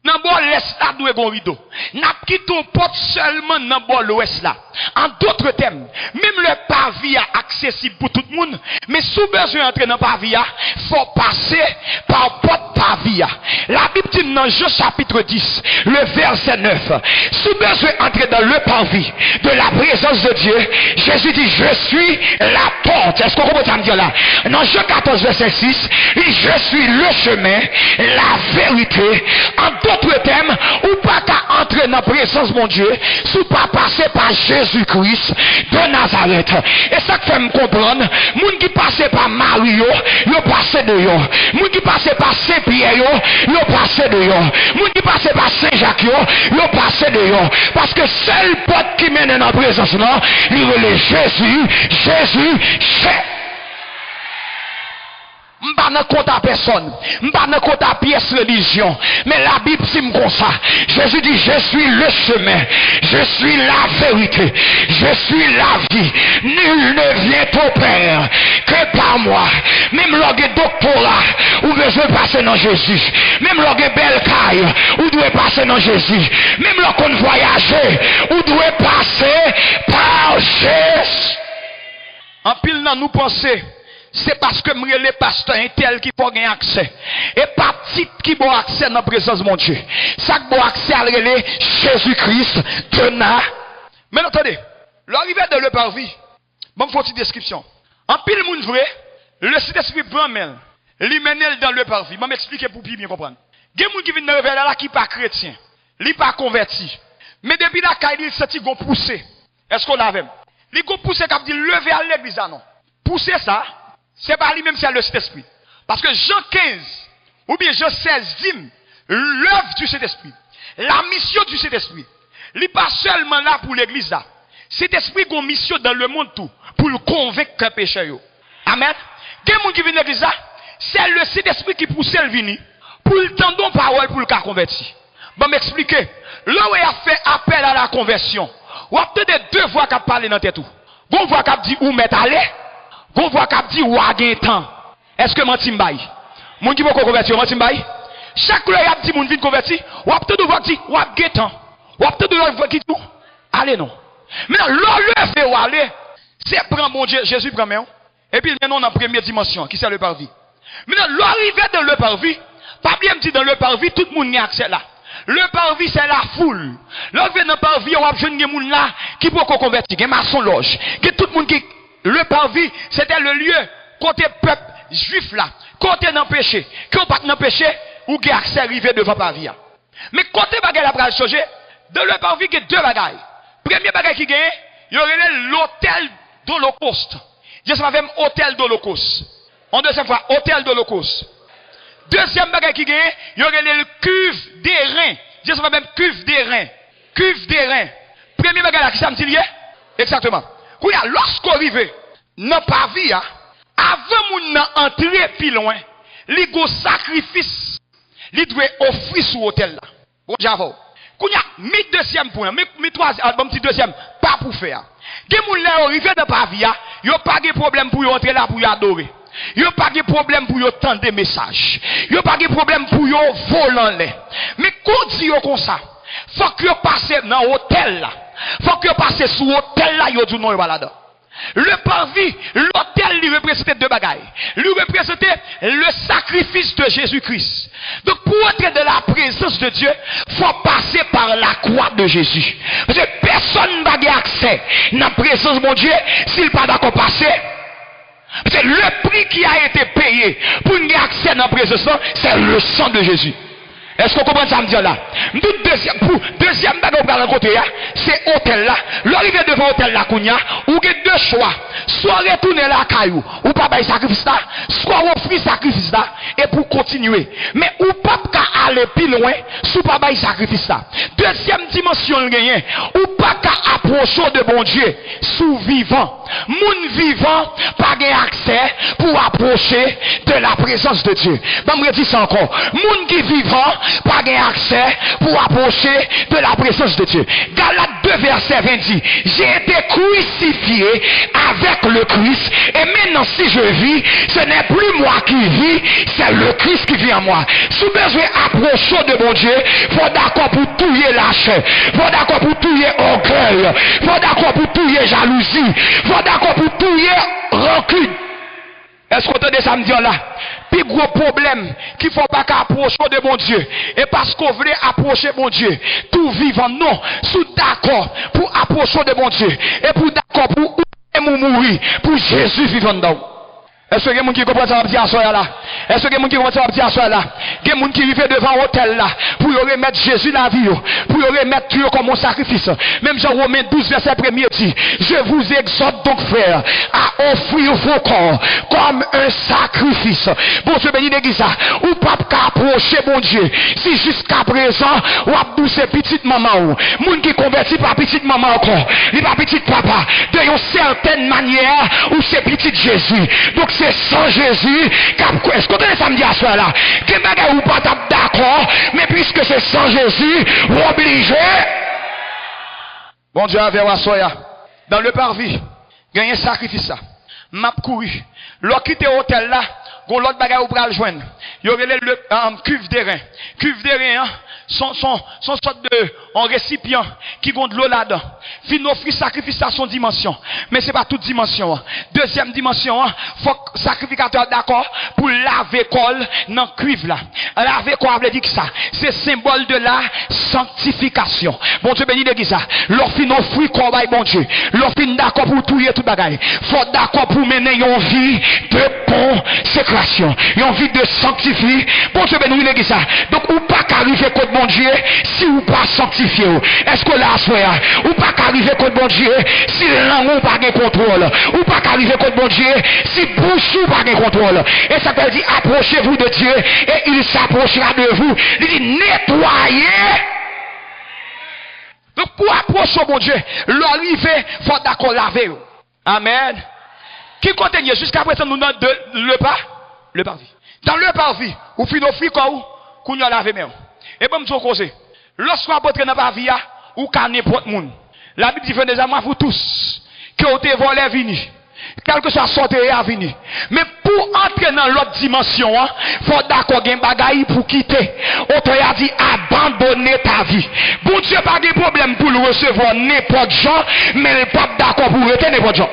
Dans le bon l'est là, doit avoir un rideau. N'a quitté une porte seulement dans le bon l'ouest là. En d'autres termes, même le parvis est accessible pour tout le monde. Mais si vous besoin d'entrer dans le parvis, il faut passer par porte parvis. La Bible dit dans Jean chapitre 10, le verset 9. Si vous besoin d'entrer dans le parvis de la présence de Dieu, Jésus dit, je suis la porte. Est-ce qu'on peut ça me dire là? Dans Jean 14, verset 6, il dit, je suis le chemin, la vérité. En d'autres termes, ou pas qu'à entrer dans la présence de mon Dieu, si pas passer par Jésus-Christ de Nazareth. Et ça fait me comprendre, moun qui passe par Mario, yo passe de yo. Moun qui passe par Saint-Pierre, yo passe de yo. Moun qui passe par Saint-Jacques, yo passe de yo. Parce que seul porte qui mène dans la présence, non, il est Jésus. M'pa nan compte à personne, m'pa nan compte à pièce religion, mais la Bible dit comme ça. Jésus dit, je suis le chemin, je suis la vérité, je suis la vie. Nul ne vient au Père que par moi. Même l'orgue doctorat, ou besoin passer dans Jésus. Même l'orgue belle caille, ou doit passer dans Jésus. Même l'orgue voyager, ou doit passer par Jésus. En pile dans nous penser. C'est parce que les pasteurs sont tels qui faut gagner accès. Et pas petit qui bon accès dans la présence de mon Dieu. Ça qui bon accès à Jésus-Christ de Na. Mais attendez, l'arrivée de le parvis, bon, faut une description. En pile monde vrai, le Saint-Esprit prend main, lui mène dans le parvis. Je vais m'expliquer pour bien comprendre. Il y a des gens qui viennent dans le là qui pas chrétien, qui pas converti. Mais depuis la caille, il senti qu'on poussé. Est-ce qu'on a même? Les gens poussé qui dit lever à l'église, non. Pousser ça. C'est pas lui-même, c'est le Saint-Esprit. Parce que Jean 15, ou bien Jean 16 dit, l'œuvre du Saint-Esprit, la mission du Saint-Esprit, il n'est pas seulement là pour l'église là. Cet-Esprit a une mission dans le monde tout, pour le convaincre qu'un péché. Amen. Quelqu'un qui vient de l'église là, c'est le Saint-Esprit qui pousse le vini, pour le tendon parole pour le cas converti. Bon, m'expliquer. Là où il a fait appel à la conversion, ou a peut-être deux voix qui parlent dans tête tout. Une voix qui dit, où mettre aller? Qu'on voit qu'à dire ou a gain temps. Est-ce que mentim bail? Moun qui veut convertir mentim bail? Chaque fois y a dit moun vient convertir, ou a peut-être voir dit ou a gain temps. Ou a peut-être voir qui tout. Allez non. Maintenant le fait ou aller, c'est prendre mon Dieu, Jésus prend main. Et puis maintenant dans première dimension, qui c'est le parvis. Maintenant l'arrivée dans le parvis, pas bien dit dans le parvis tout le monde y a accès là. Le parvis c'est la foule. L'arrivée dans le parvis on a jeune moun là qui peut convertir, gen maçon loge, que tout le monde qui le parvis, c'était le lieu côté peuple juif là, côté dans péché, qui pas dans péché ou qui accès arrivé devant parvis. Mais côté bagaille la pral changer, dans le parvis il y a deux bagailles. Premier bagaille qui gagne, il y aurait l'hôtel d'Holocauste. Je sais même hôtel d'Holocauste. En deuxième fois, hôtel d'Holocauste. Deuxième bagaille qui gagne, il y aurait le cuve des reins. Je sais même cuve des reins. Cuve des reins. Premier bagaille là qui ça me dit exactement. Lorsqu'on arrive dans le parvis, avant moun entrer plus loin, il y a un sacrifice, il doit offrir sur l'hôtel là. Bon, j'avoue. Kounya, mi deuxième point, mi troisième, bon petit deuxième, pas pour faire. Gen moun là arrivé dans le parvis, yo pas de problème pour entrer là pour adorer. Yo pas de problème pour yo tendre des messages. Yo pas de problème pour yo voler là. Mais quand dit yo comme ça, faut que yo passe dans l'hôtel là. Faut que vous passez sur l'hôtel là, vous dites non, vous là-dedans. Le parvis, l'autel, lui représentait deux bagailles. Lui représentait le sacrifice de Jésus-Christ. Donc, pour entrer dans la présence de Dieu, il faut passer par la croix de Jésus. Parce que personne n'a accès dans la présence de mon Dieu s'il n'est pas d'accord passer. Parce que le prix qui a été payé pour avoir accès dans la présence, c'est le sang de Jésus. Est-ce qu'on comprend ça me dire là? Deuxième bagage pour le côté, c'est hôtel là. L'arrivée devant hôtel là, ou avez deux choix. Soit retourner là, caillou, ou pas bailler sacrifice là, soit offrir sacrifice là, et pour continuer. Mais ou pas aller plus loin, soit pas bailler sacrifice là. Deuxième dimension, ou pas approcher de bon Dieu, sous vivant. Moun vivant, pas accès pour approcher de la présence de Dieu. Je me dis ça encore. Moun qui vivant, pas accès pour approcher de la présence de Dieu. Galates 2 verset 20 dit, j'ai été crucifié avec le Christ, et maintenant si je vis, ce n'est plus moi qui vis, c'est le Christ qui vit en moi. Si vous besoin approcher de mon Dieu, faut d'accord pour touiller la chair, faut d'accord pour touiller orgueil, faut d'accord pour touiller jalousie, faut d'accord pour touiller rancune. Est-ce qu'on entend ça me dire là? Puis gros problème qu'il faut pas approcher de mon Dieu. Et parce qu'on veut approcher mon Dieu, tout vivant, non, sous d'accord pour approcher de mon Dieu. Et pour d'accord pour mourir, pour Jésus vivant dedans. Est-ce que les gens qui comprennent ça va dire à soi là? Est-ce que les gens qui comprennent ça va dire à soi là? Les gens qui vivent devant l'hôtel là, pour y remettre Jésus dans la vie, pour y remettre Dieu comme un sacrifice. Même Jean Romains 12 verset 1 dit, je vous exhorte donc frères à offrir vos corps comme un sacrifice. Bon Dieu béni l'église, ou pas approcher mon Dieu. Si jusqu'à présent, ou a poussé petite maman ou, moun qui convertit par petite maman encore, il pas petite papa, de une certaine manière, ou c'est petit Jésus. Donc c'est sans Jésus est-ce que ça me dit à soi là que bagay ou pas d'accord mais puisque c'est sans Jésus vous obligez bon Dieu avec Wassoya dans le parvis gagner sacrifice ça m'a couru l'autre quitter hôtel là gon l'autre bagay ou pral joindre y aurait le cuve de rein son sorte de un récipient qui gonde l'eau là-dedans. Fin offrir sacrifice à son dimension. Mais c'est pas toute dimension. Deuxième dimension, faut que sacrificateur d'accord pour laver col dans cuivre là. Laver col veut dire que ça, c'est symbole de la sanctification. Bon Dieu béni de ça. Leur fin offrir combat bon Dieu. Leur fin d'accord pour touiller tout bagaille. Faut d'accord pour mener une vie de consécration, une vie de sanctifier. Bon Dieu béni de ça. Donc ou pas qu'arriver contre bon Dieu si ou pas sanctifié. Est-ce que là, ou pas qu'arriver contre bon Dieu si langue ou pas de contrôle, ou pas qu'arriver contre bon Dieu si bouche ou pas de contrôle. Et ça veut dire approchez-vous de Dieu et il s'approchera de vous. Il dit nettoyez. Donc pour approcher bon Dieu, l'arrivée, il faut d'accord laver. Amen. Qui continue jusqu'à présent nous donne le parvis. Dans le parvis, ou fin offrir quoi qu'on y a lavé même. Et bon, je cause. Lorsqu'on a porté dans la vie, ou qu'à n'importe monde. La Bible dit, des amis, vous tous, qui ont été volés, venus. Quel que soit sorti à venir. Mais pour entrer dans l'autre dimension, il faut d'accord un bagaille pour quitter. Autre a dit abandonner ta vie. Bon Dieu pas de problème pour le recevoir n'importe gens, mais il n'est pas d'accord pour rester n'importe gens.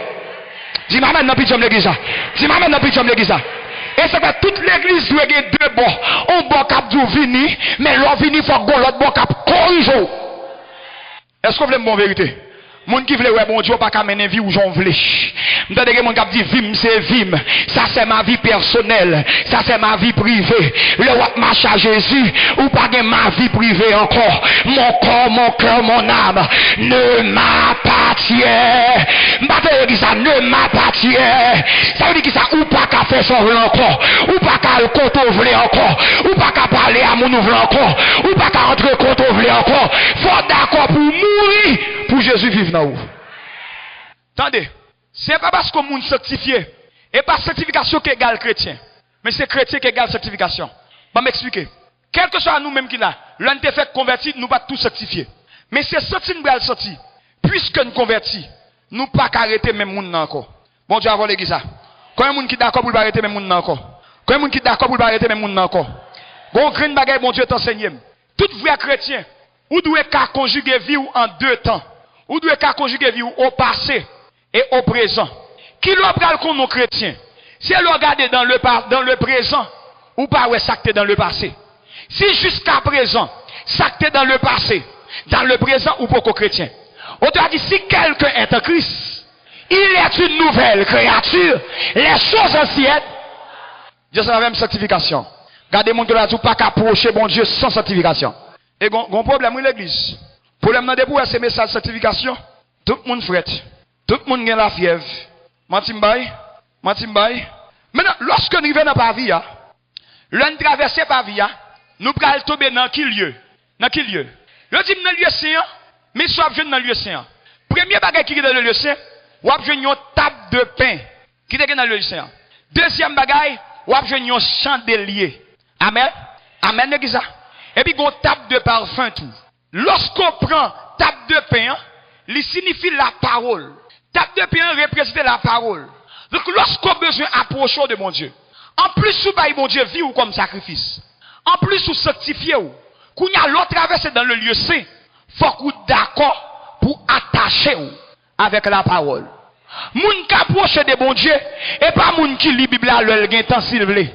Dis-moi maintenant, puis l'église. Dis-moi maintenant, puis l'église. Et c'est que toute l'église doit avoir deux bords. Un bord cap du vini, mais l'autre vini faut que l'autre bord cap corrige. Est-ce que vous voulez une bonne vérité? Moun qui veut ouais bon Dieu pas qu'à mener vie où j'en voulais. M'entendez que mon cap dit vim c'est vim. Ça c'est ma vie personnelle, ça c'est ma vie privée. Le roi marche à Jésus ou pas de ma vie privée encore. Mon corps, mon cœur, mon âme ne m'appartient. M'entendez que ça ne m'appartient. Ça veut dire que ça ou pas qu'à faire son vle encore, ou pas qu'à le compte vle encore, ou pas qu'à parler à mon vle encore, ou pas qu'à rentrer compte vle encore. Faut d'accord pour mourir pour Jésus vivre dans vous. Attendez, c'est pas parce que le monde sanctifié, et pas sanctification qui égale chrétien, mais c'est chrétien qui égale sanctification. Je vais m'expliquer. Quel que soit nous-mêmes qui là, l'un te fait convertir, nous pas tous sanctifier. Mais c'est sorti nous va sortir. Puisque nous convertis, nous pas arrêter même monde encore. Bon Dieu avant l'église ça. Quand un monde qui d'accord pour arrêter même monde encore. Quand un monde qui d'accord pour arrêter même monde encore. Bon grain bagaille bon Dieu t'enseigne. Tout vrai chrétien, ou doit qu'à conjuguer vie en deux temps. Ou doit qu'à conjuguer vie au passé et au présent. Qui l'a pral qu'on nos chrétiens? Si elle regarde dans le présent, ou pas ouais ça dans le passé. Si jusqu'à présent, ça dans le passé, dans le présent ou pour chrétien. On te dit si quelqu'un est en Christ, il est une nouvelle créature. Les choses anciennes, Dieu ça même sanctification. Gardez mon Dieu là tout pas qu'approcher bon Dieu sans sanctification. Et gon problème l'église. Problème dans debout c'est message sanctification. Tout le monde frette. Tout le monde a la fièvre. Matimbay. Maintenant, lorsque nous arrivons dans Pavia, l'on traverse Pavia, nous allons tomber dans quel lieu? Dans quel lieu? Je dis dans le lieu saint, mais soit jeune dans le lieu saint. Premier bagage qui est dans le lieu saint, ou avez une table de pain qui est dans le lieu saint. Deuxième bagage, ou avez une chandelier. Amen. Amen, ça. Et puis une table de parfum tout. Lorsqu'on prend table de pain, il signifie la parole. Table de pain représente la parole. Donc lorsqu'on a besoin d'approcher de mon Dieu, en plus vous mon Dieu vie ou comme sacrifice, en plus vous sanctifiez ou, qu'on y a l'autre traversé dans le lieu saint, faut que vous d'accord pour attacher ou avec la parole. Moun qui approche de mon Dieu et pas moun qui lit la Bible à l'œil gain temps s'il veut.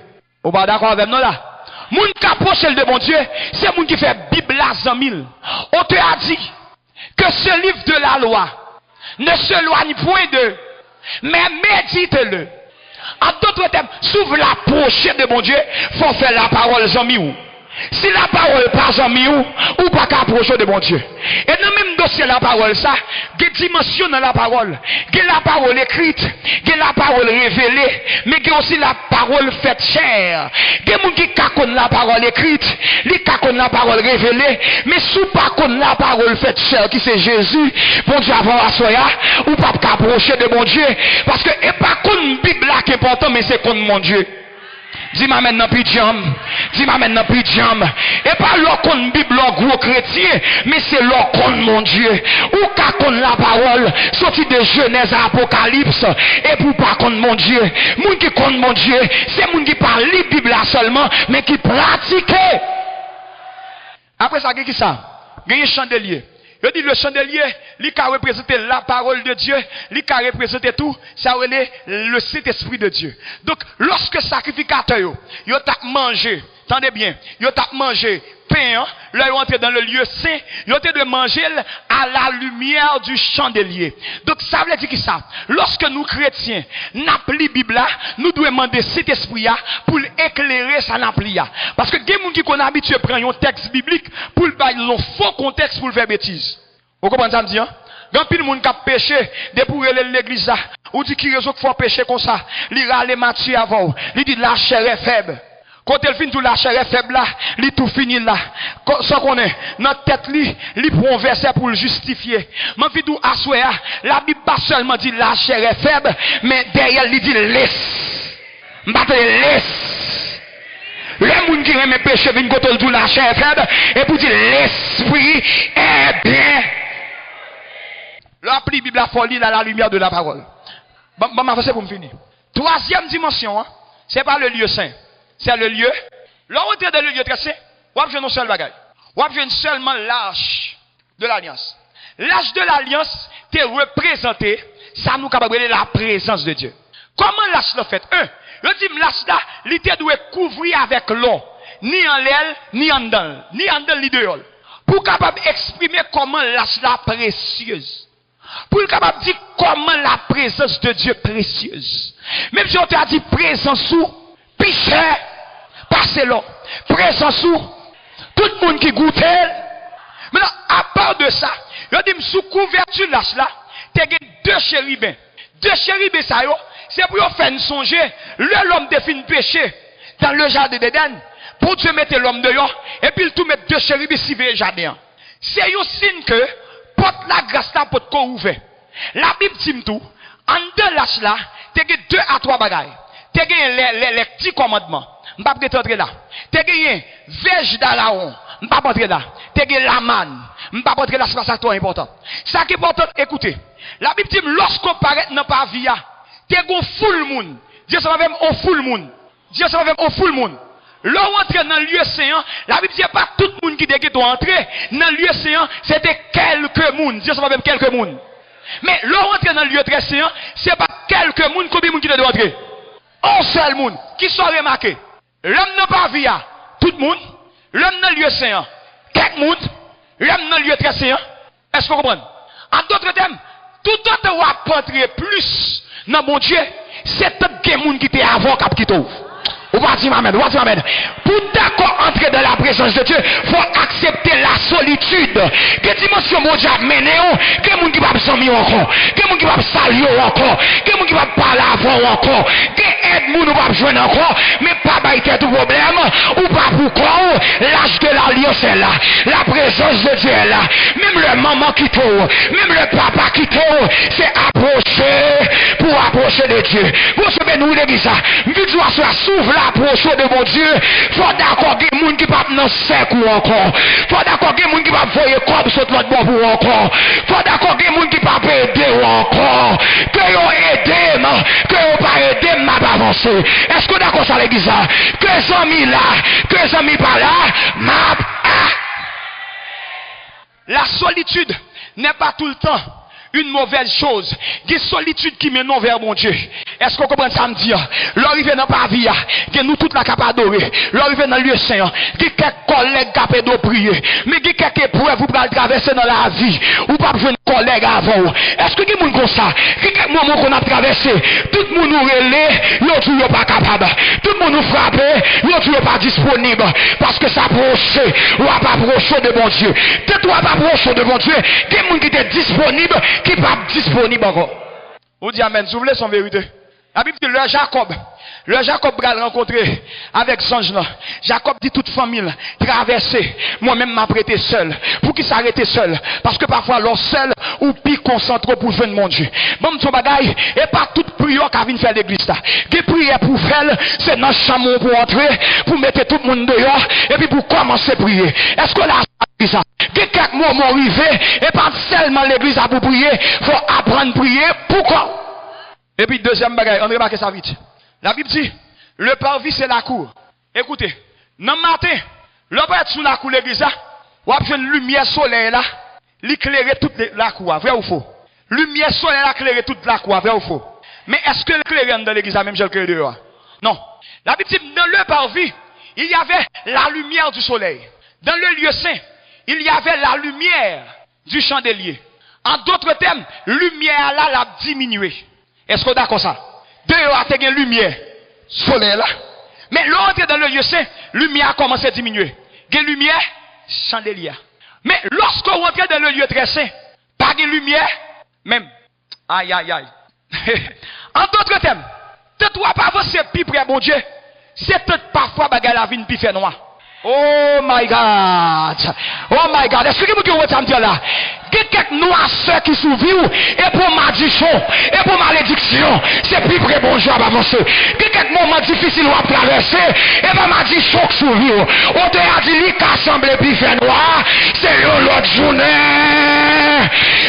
Vous pas d'accord avec nous là? Moun qui approche de mon Dieu, c'est moun qui fait Bible à 100 000. On te a dit que ce livre de la loi ne s'éloigne point de, mais médite-le. En d'autres termes, s'ouvre la pochette de mon Dieu, faut faire la parole Jean-Miou. Si la parole pas Jean-Miou, ou pas qu'approcher de mon Dieu. Et dans le même dossier la parole, ça, il y a dimension dans la parole. Il y a la parole écrite, il y a la parole révélée, mais il y a aussi la parole faite chair. Il y a des gens qui connaissent la parole écrite, qui connaissent la parole révélée, mais sous pas connaissent la parole faite chair, qui c'est Jésus, bon Dieu avant à soya, ou pas qu'approcher de mon Dieu. Parce que, et pas qu'on Bible là qui est important, mais c'est qu'on mon Dieu. Dis-moi maintenant pidjam. Dis-moi maintenant pidjam. Et pas l'ocon Bible gros chrétien, mais c'est l'ocon mon Dieu. Ou qu'à qu'on la parole, sorti de Genèse à Apocalypse, et pour pas qu'on mon Dieu. Moun qui qu'on mon Dieu, c'est moun qui parle la Bible seulement, mais qui pratique. Après ça, qu'est-ce que ça? Il y a un chandelier. Je dis le chandelier, il a représenté la parole de Dieu, il a représenté tout, ça est le Saint-Esprit de Dieu. Donc, lorsque sacrificateur, il a mangé, attendez bien, il a mangé pain, là il est entré dans le lieu saint, il a de manger à la lumière du chandelier. Donc, ça veut dire que ça, lorsque nous chrétiens, n'appli Bible, nous devons demander cet esprit pour éclairer sa n'appli. Parce que des gens qui sont habitués à prendre un texte biblique pour le un faux contexte pour le faire bêtise. Vous comprenez ça me dit? Quand pile monde qui a péché, depuis l'église, ou dit qu'il raison qu'il faut pécher comme ça, il râle Matthieu avant, il dit la chair est faible. Quand elle finit tout la chair est faible là, il tout finit là. Sans qu'on est, notre tête il prend un verset pour le justifier. Mon fille tout assoya, la Bible pas seulement dit la chair est faible, mais derrière il dit laisse. M'batte laisse. Les gens qui aiment péché viennent quand tout la chair est faible, et pour dire l'esprit est bien. L'appli Bible la folie dans la lumière de la parole. Bon, ma c'est pour me finir. Troisième dimension, c'est pas le lieu saint. C'est le lieu. Là où est dans le lieu très saint, on a un seul bagage. On a seulement l'âge de l'alliance. L'âge de l'alliance est représenté, ça nous capable de la présence de Dieu. Comment l'âge l'a fait? Le dit l'âge là, il doit couvrir avec l'eau, ni en l'aile, ni en dedans, ni dehors. Pour capable exprimer comment l'âge là précieuse. Pour capable dire comment la présence de Dieu précieuse. Même si on t'a dit présence sous, piché, passez l'eau. Présence sous, tout le monde qui goûte. Maintenant, à part de ça, je dis sous couverture l'âge là, tu as deux chérubins. Deux chérubins, ça c'est pour faire songer l'homme définit péché dans le jardin d'Éden. Pour Dieu mettre l'homme dehors, et puis il tout mettre deux chérubins si le jardin. C'est un signe que porte la grâce là pour te ouvert. La Bible dit tout, en deux lâches là, tu as 2 à 3 bagailles. Tu as les petits commandements. Je ne vais pas rentrer là. Tu as verge d'Alaron. Je ne vais pas rentrer là. Tu as la manne. Je ne vais pas rentrer là, c'est ça qui est important. Ça qui est important, écoutez. La Bible dit, lorsqu'on paraît dans la vie, tu as un full moon. Dieu ça va même au full moon. Dieu ça va même au full moon. Là où entrer dans le lieu saint, la Bible dit pas tout le monde qui doit entrer dans le lieu saint, c'était quelques monde. Dieu ça va même quelques monde. Mais le rentrer dans le lieu très saint, c'est pas quelques monde, combien de monde qui doit rentrer. Un seul monde qui soit remarqué. L'homme n'a pas vu, tout le monde. L'homme dans le lieu saint, quelques monde. L'homme dans le lieu très saint. Est-ce que vous comprenez? En d'autres termes, tout le temps où vous rentrer plus dans mon Dieu, c'est tout le monde qui était avant qui t'ouvre. Vous voici m'amène. Pour d'accord entrer dans la présence de Dieu, il faut accepter la solitude. Que dimension mon Dieu a mené, que monde qui va me saluer encore, que monde qui va me saluer encore, que monde qui va parler avant encore, que aide monde va me joindre encore, mais pas bailler tout problème, ou pas pourquoi, l'âge de l'alliance est là, la présence de Dieu est là, même le maman qui t'ouvre, même le papa qui t'ouvre, c'est approcher pour approcher de Dieu. Vous savez, nous l'église, vu que je s'ouvre l'approche de mon Dieu, faut d'accord que les gens qui va dans sec ou encore, faut d'accord que les gens qui va voyer comme sur l'autre bord ou encore, faut d'accord que les gens qui va aider ou encore, que vous aidez, que vous pas aider, m'a pas avancé. Est-ce que d'accord ça l'église? Que les amis là, que les amis pas là, m'a. La solitude n'est pas tout le temps une mauvaise chose. Des solitude qui mène vers mon Dieu. Est-ce qu'on comprend ça me dire? L'arrivée dans pas vie, que nous toute la cap adorer. L'arrivée dans le lieu saint, que quelques collègues capés de prier. Mais que quelques épreuves vous pouvez traverser dans la vie. Ou pas besoin de collègues avant. Est-ce que quelqu'un comme ça? Quelques moments qu'on a traversé, tout le monde nous relève, l'autre toujours pas capable. Tout le monde nous frappe, l'autre toujours pas disponible. Parce que ça approche, ou pas approcher de mon Dieu. Peut-être ou pas approcher de mon Dieu, quelqu'un qui était disponible, qui n'est pas disponible encore. Vous dites amen, vous voulez son vérité. La Bible dit le Jacob va le rencontrer avec Sange. Jacob dit toute famille traverser. Moi-même m'a prêté seul. Pour qui s'arrêter seul? Parce que parfois l'on seul ou puis concentré pour joindre mon Dieu. Bon, son bagaille, et pas toute prière qui vient faire l'église. Des prières pour faire, c'est dans le chamon pour entrer, pour mettre tout le monde dehors, et puis pour commencer à prier. Est-ce que là, ça? Quelques moments arrivés, et pas seulement l'église à pour prier, il faut apprendre à prier. Pourquoi? Et puis deuxième bagaille, on remarque ça vite. La Bible dit, le parvis c'est la cour. Écoutez, dans le matin, le être sous la cour l'église, on a une lumière soleil là, l'éclairer toute la cour, vrai ou faux? Lumière soleil là, éclairer toute la cour, vrai ou faux? Mais est-ce que l'éclaireur dans l'église même je le dehors? Non. La Bible dit, dans le parvis, il y avait la lumière du soleil. Dans le lieu saint, il y avait la lumière du chandelier. En d'autres termes, lumière là l'a diminué. Est-ce que d'accord ça? Dehors a une lumière, soleil là. Mais l'autre dans le lieu saint, lumière a commencé à diminuer. Une lumière, chandelier. Mais lorsqu'on rentre dans le lieu très saint, pas de lumière, même. Aïe, aïe, aïe. En d'autres termes, tu dois pas avancer plus près, mon Dieu. C'est peut-être parfois bagarre la vie une piffe noire. Oh my God. Oh my God. Est-ce que vous pouvez me dire là? Quelques noirceurs qui survivent, et pour malédiction, et pour malédiction, c'est plus près bon Dieu à avancer. Quelques moments difficiles à traverser, et pour malédiction qui survivent. On te a dit qu'à assembler puis faire noir, c'est l'autre journée.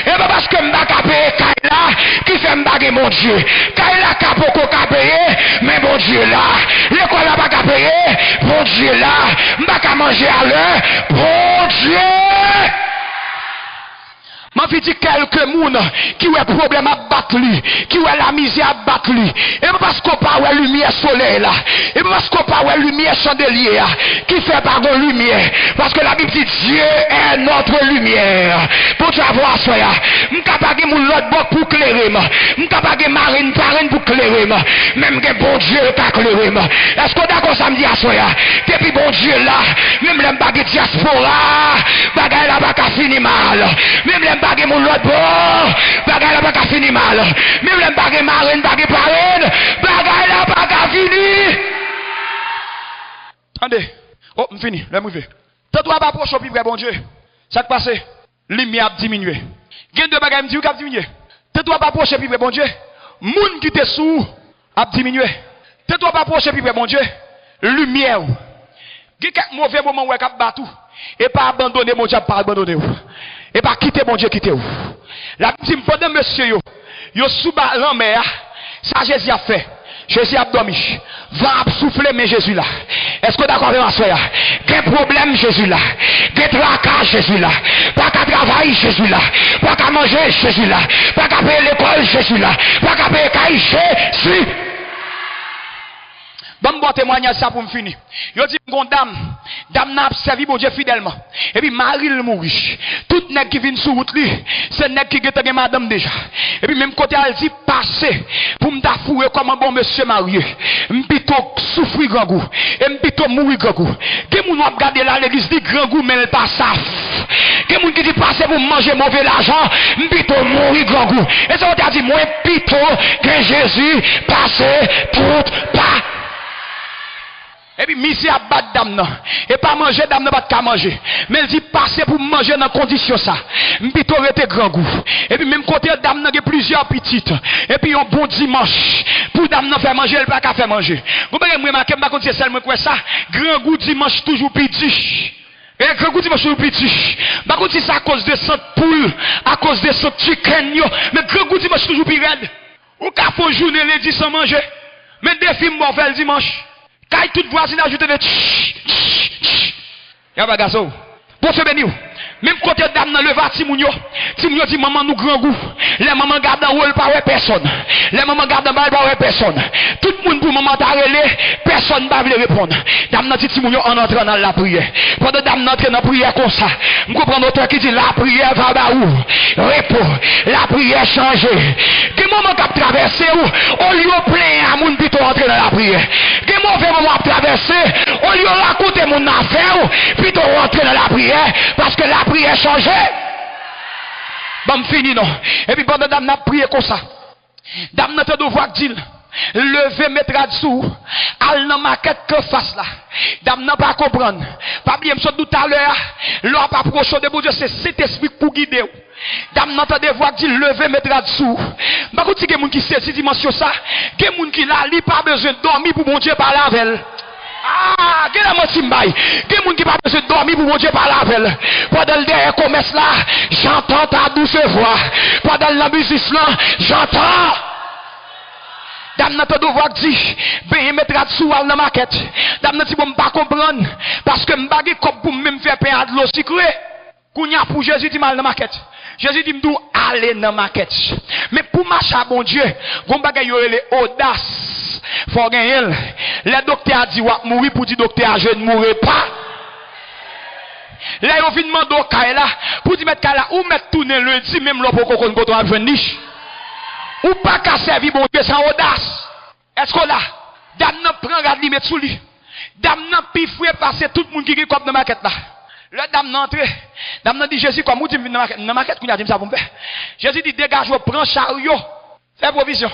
Et pas parce que m'ba payer Kaila, qui fait m'baguer mon Dieu. Kaila ka poko ka payer, mais mon Dieu là. L'école là pas ka payer, mon Dieu là. M'ba ka manger à l'heure, bon Dieu. M'a fait dire quelques moun qui ont un problème à battre lui, qui ont la misère à battre lui. Et parce qu'on parle de lumière soleil là, et parce qu'on parle de lumière chandelier là, qui fait par de lumière. Parce que la Bible dit Dieu est notre lumière. Pour tu avoir ça, m'capable mon l'autre bord pour clairer, m'capable marine parraine pour clairer, même que bon Dieu t'a clairé. Est-ce que d'accord ça me dit à ça? Depuis bon Dieu là, même les baguettes diaspora, bagaille là pas fini mal. Même les baguettes mon l'autre bord, bagaille là pas fini mal. Même les baguettes marine, baguettes parraine, bagaille là pas fini. Attendez. Oh, je finis, laisse-moi. Tu dois pas approcher au plus près, bon Dieu. Ça te passe, lumière a diminué. Gain de bagages me dit a diminué. Tu dois pas approcher au plus près, bon Dieu. Moun qui te sous a diminué. Tu dois pas approcher au plus près, bon Dieu. Lumière. Gain quelques mauvais moments où elle battu. Et pas abandonner mon Dieu, pas abandonner. Et pas quitter mon Dieu, quitter. La Bible dit, pendant monsieur, yo sous la mer, ça Jésus a fait. Jésus a dormi. Va souffler, mais Jésus là. Est-ce que d'accord avec moi, soeur? Quel problème, Jésus là? Quel tracas, Jésus là? Pas qu'à travailler, Jésus là? Pas qu'à manger, Jésus là? Pas qu'à payer l'école, Jésus là? Pas qu'à payer caille, Jésus. Bon, bon témoignage ça pour me finir. Yo dit mon dame n'a servi bon Dieu fidèlement. Et puis Marie le mourit. Tout nèg qui vient sur route lui, c'est nèg qui gete madame déjà. Et puis même côté elle dit passer pour me fouer comme un bon monsieur marié. M'pito souffrir grand goût et m'pito mourir grand goût. Qui moun va regarder là l'église dit grand goût mais elle pas ça. Qui moun qui dit passer pour manger mauvais l'argent, m'pito mourir grand goût. Et ça on dit moi pito que Jésus passer tout pas. Et puis, monsieur a battu dame, et pas manger dame, pas de manger. Mais il dit, passer pour manger dans condition ça. M'pito rete grand goût. Et puis, même côté dame, il y a plusieurs petites. Et puis, un bon dimanche. Pour dame, faire manger, elle pas qu'à faire manger. Vous pouvez me remarquer, je c'est seulement quoi ça. Grand goût dimanche toujours petit. Et grand goût dimanche toujours petit. Par contre, c'est à cause de cette poule, à cause de ce chicken, mais grand goût dimanche toujours plus raide. Ou qu'à faire journée, lundi sans manger. Mais des films, bon, faire le dimanche. Quand toute voisine ajoute de y'a pas gazo. Pour se bénir. Même côté dame dans le va Timounio dit maman nous grand goût. Les mamans gardent en rôle pas personne. Les mamans gardent en balle pas personne. Tout le monde pour maman t'a relé, personne va veut répondre. Dame n'a dit Timounio en entrant dans la prière. Pendant dame n'entre dans la prière comme ça. Je comprends auteur qui dit la prière va ba où? Repos. La prière change. Quel moment qu'a traversé où? Au lieu plein à moun plutôt entrer dans la prière. Quel mauvais moment a traversé? Au lieu raconter mon affaire plutôt rentrer dans la prière parce que la prière changé. Bon, fini non. Et puis pendant dame n'a prié comme ça. Dame n'a pas devoir dire lever mettre dessous. Al nan maquette que face là. Dame n'a pas comprendre. Pas bien me tout à l'heure. L'on pas proche de bon Dieu c'est cet esprit pour guider. Dame n'a pas devoir dire lever mettre dessous. Par contre si quelqu'un qui sait cette dimension ça, quelqu'un qui là, il pas besoin de dormir pour bon Dieu parler avec elle. Ah, quel est mon simbaï? Quel monde qui pas besoin de dormir pour mon Dieu par la velle? Pendant le dernier commerce là, j'entends ta douce voix. Pendant la musique là, j'entends. Dame n'a pas devoir dire, ben mettre dessous à la maquette. Dame n'a dit bon pas comprendre parce que m'bagé comme pour me faire pain à de l'eau sucrée. Kounya pour Jésus dit mal dans maquette. Jésus dit m'dou aller dans maquette. Mais pour marcher à bon Dieu, gon bagay yo les audace. Faut gagner. Le docteur a dit wa mourir pour dire docteur je ne mourrai pas. Là yo vinn mando kay là pour dire mettre là ou mettre tourner lundi même là pour qu'on koto a joindre niche. Ou pas qu'à servir bon Dieu sans audace. Est-ce que là dame n'a prend garde li mettre sous lui. Dame n'a pifoué passer tout le monde qui comme dans maquette là. Le dame n'a entré. Dame n'a dit Jésus comme dit dans maquette qu'on a dit ça pour me faire. Jésus dit dégage prends chariot. Fais provision.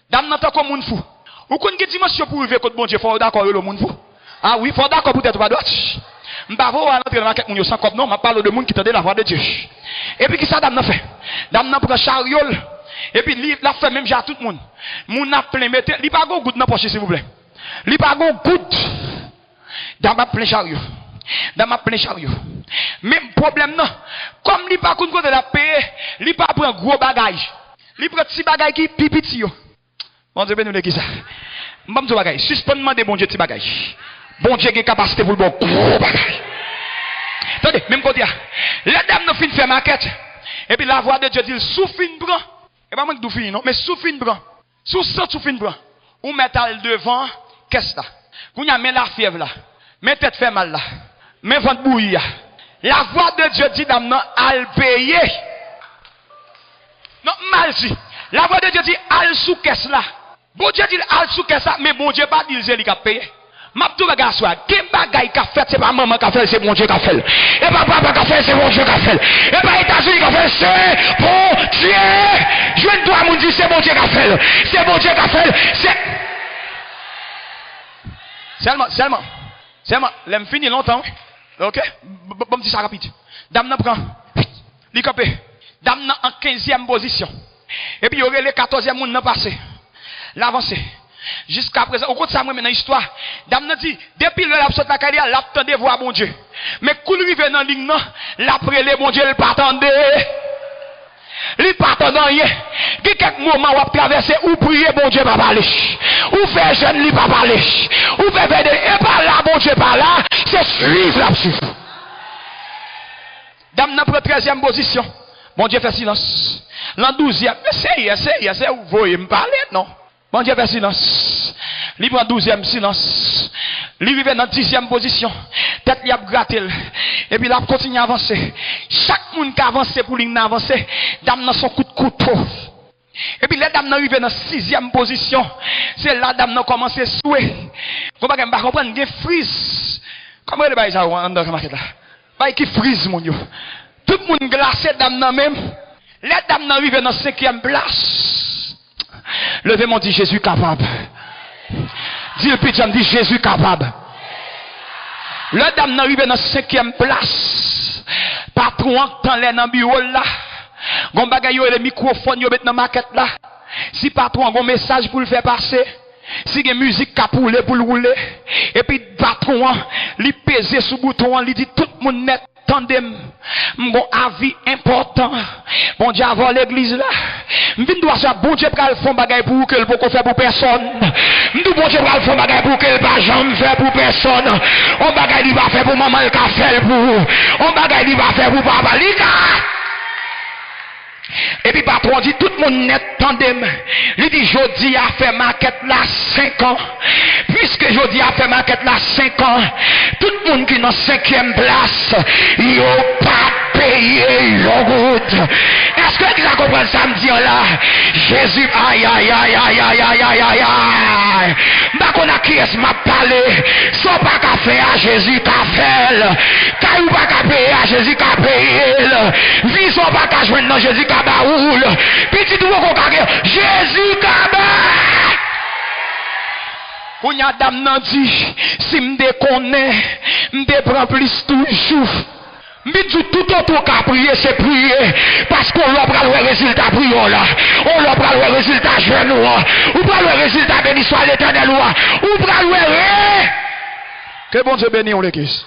Dame n'a tant comme monde fou. Ou qu'on qui dimension pour vivre contre bon Dieu, faut d'accord le monde fou. Ah oui, faut d'accord peut-être pas d'autre. M'pa va rentrer dans la maquette mon sans comme non, m'a parle de monde qui tendait la voix de Dieu. Et puis qui ça dame n'a fait? Dame n'a prend chariot et puis il l'a fait même à tout le monde. Moun a plein mettre, il pas go goutte dans poche s'il vous plaît. Il pas go goutte. Dame a plein chariot. Dame a plein chariot. Même problème non. Comme il pas contre côté la paix, il pas prend gros bagage. Il prend petit bagage qui pipiti yo. Bon Dieu, nous qui ça. M'bam zo bagay, suspendement de bon Dieu petit bagay. Bon Dieu qui capacité pour le bon gros bagay. Attendez, même côté là. La dame nous fin faire maquette. Et puis la voix de Dieu dit sous fin bran. Et pas moi qui fin non, mais sous fin bran. Sous fin bran. Ou mettre devant qu'est-ce là. Kounya met la fièvre là. Met tête fait mal là. Met ventre bouillir. La voix de Dieu dit dame non al payer. Non mal dit. La voix de Dieu dit al sous caisse là. Bon Dieu dit al sous caisse là, mais bon Dieu pas dit il a payé. M'a tout regarde soir, quel bagaille qu'a fait c'est pas maman qu'a fait, c'est bon Dieu qu'a fait. Et pas papa qu'a fait, c'est bon Dieu qu'a fait. Et pas États-Unis qu'a fait, c'est bon Dieu. Je ne dois me dire c'est bon Dieu qu'a fait. C'est bon Dieu qu'a fait. C'est seulement, l'aime fini longtemps. OK? Bon petit ça rapide. Dame n'a prend. Li campé. Dame n'a en 15e position. Et puis il y aurait le 14e monde n'a passé. L'avancé. Jusqu'à présent, au cours de ça, moi, dans l'histoire, dame n'a dit, depuis le lapsot la carrière, l'attendait voir bon Dieu. Mais quand il rive dans la ligne, l'après les bon Dieu, il pas attendait. Il pas attendait rien. Quelques moments où il traverser, ou prier bon Dieu, pas parler. Ou faire jeune, il pas parler. Ou faire et pas là, bon Dieu, pas livre la suivre. Dame n'a pas 13e position. Bon Dieu fait silence. L'an 12e, c'est où vous voyez me parler, non? Bon Dieu fait silence. Il prend 12e silence. Il arrive dans 10e position. Tête il a gratté. Et puis il a continué à avancer. Chaque monde qui avance pour lui avancer, dame dans son coup de couteau. Et puis les dames arrivent dans 6e position. C'est là dame n'a commencé à souhaiter. Vous ne pas comprendre, il y a frise. Comment il y a ça dans la marque là? Bah qui frise mon Dieu. Tout le monde glacé dame n'a même. Les dames arrivent dans 5e place. Levez mon dit Jésus capable. Dis le pitch, dit Jésus capable. Le dame arrive dans 5e place. Patron dans les bureau là. Gon bagay yo le microphone yo met dans maquette là. Si patron a un message pour le faire passer, si il y a musique qui pour le rouler, et puis patron li peser sous bouton, li dit tout le monde net tandem. Mon avis important. Bon Dieu avant l'église là. M'vin doit ça bon Dieu pral font bagay pour que le pas faire pour personne. M'dou bon Dieu pral font bagay pour que le pas jamais faire pour personne. On bagay il va faire pour maman le ka faire pour. On bagay il va faire pour papa li ka. Et puis patron dit tout le monde net tandem. Il dit jodi a fait maquette là 5 ans. Puisque jodi a fait maquette là 5 ans, tout le monde qui est dans 5e place, il n'a pas payé le route. Est-ce que vous comprenez ça me dit là? Jésus, aïe aïe aïe aïe aïe aïe aïe aïe aïe. Bah qu'on a qui est-ce m'a parlé? Sans pas qu'à faire à Jésus qu'a fait. Caillou pas qu'à payer à Jésus qu'a payé. Vie sans pas qu'à joindre dans Jésus qu'a baoul. Petit tout qu'on a Jésus qu'a baoul. On y a dame nan dit, si m'de connaît, m'de prend plus toujours. M'de tout autre qu'à prier, c'est prier. Parce qu'on l'a pris le résultat prion là. On l'a pris le résultat jeune ou pas le résultat béni soit l'éternel ou pas le. Que bon Dieu bénisse l'église.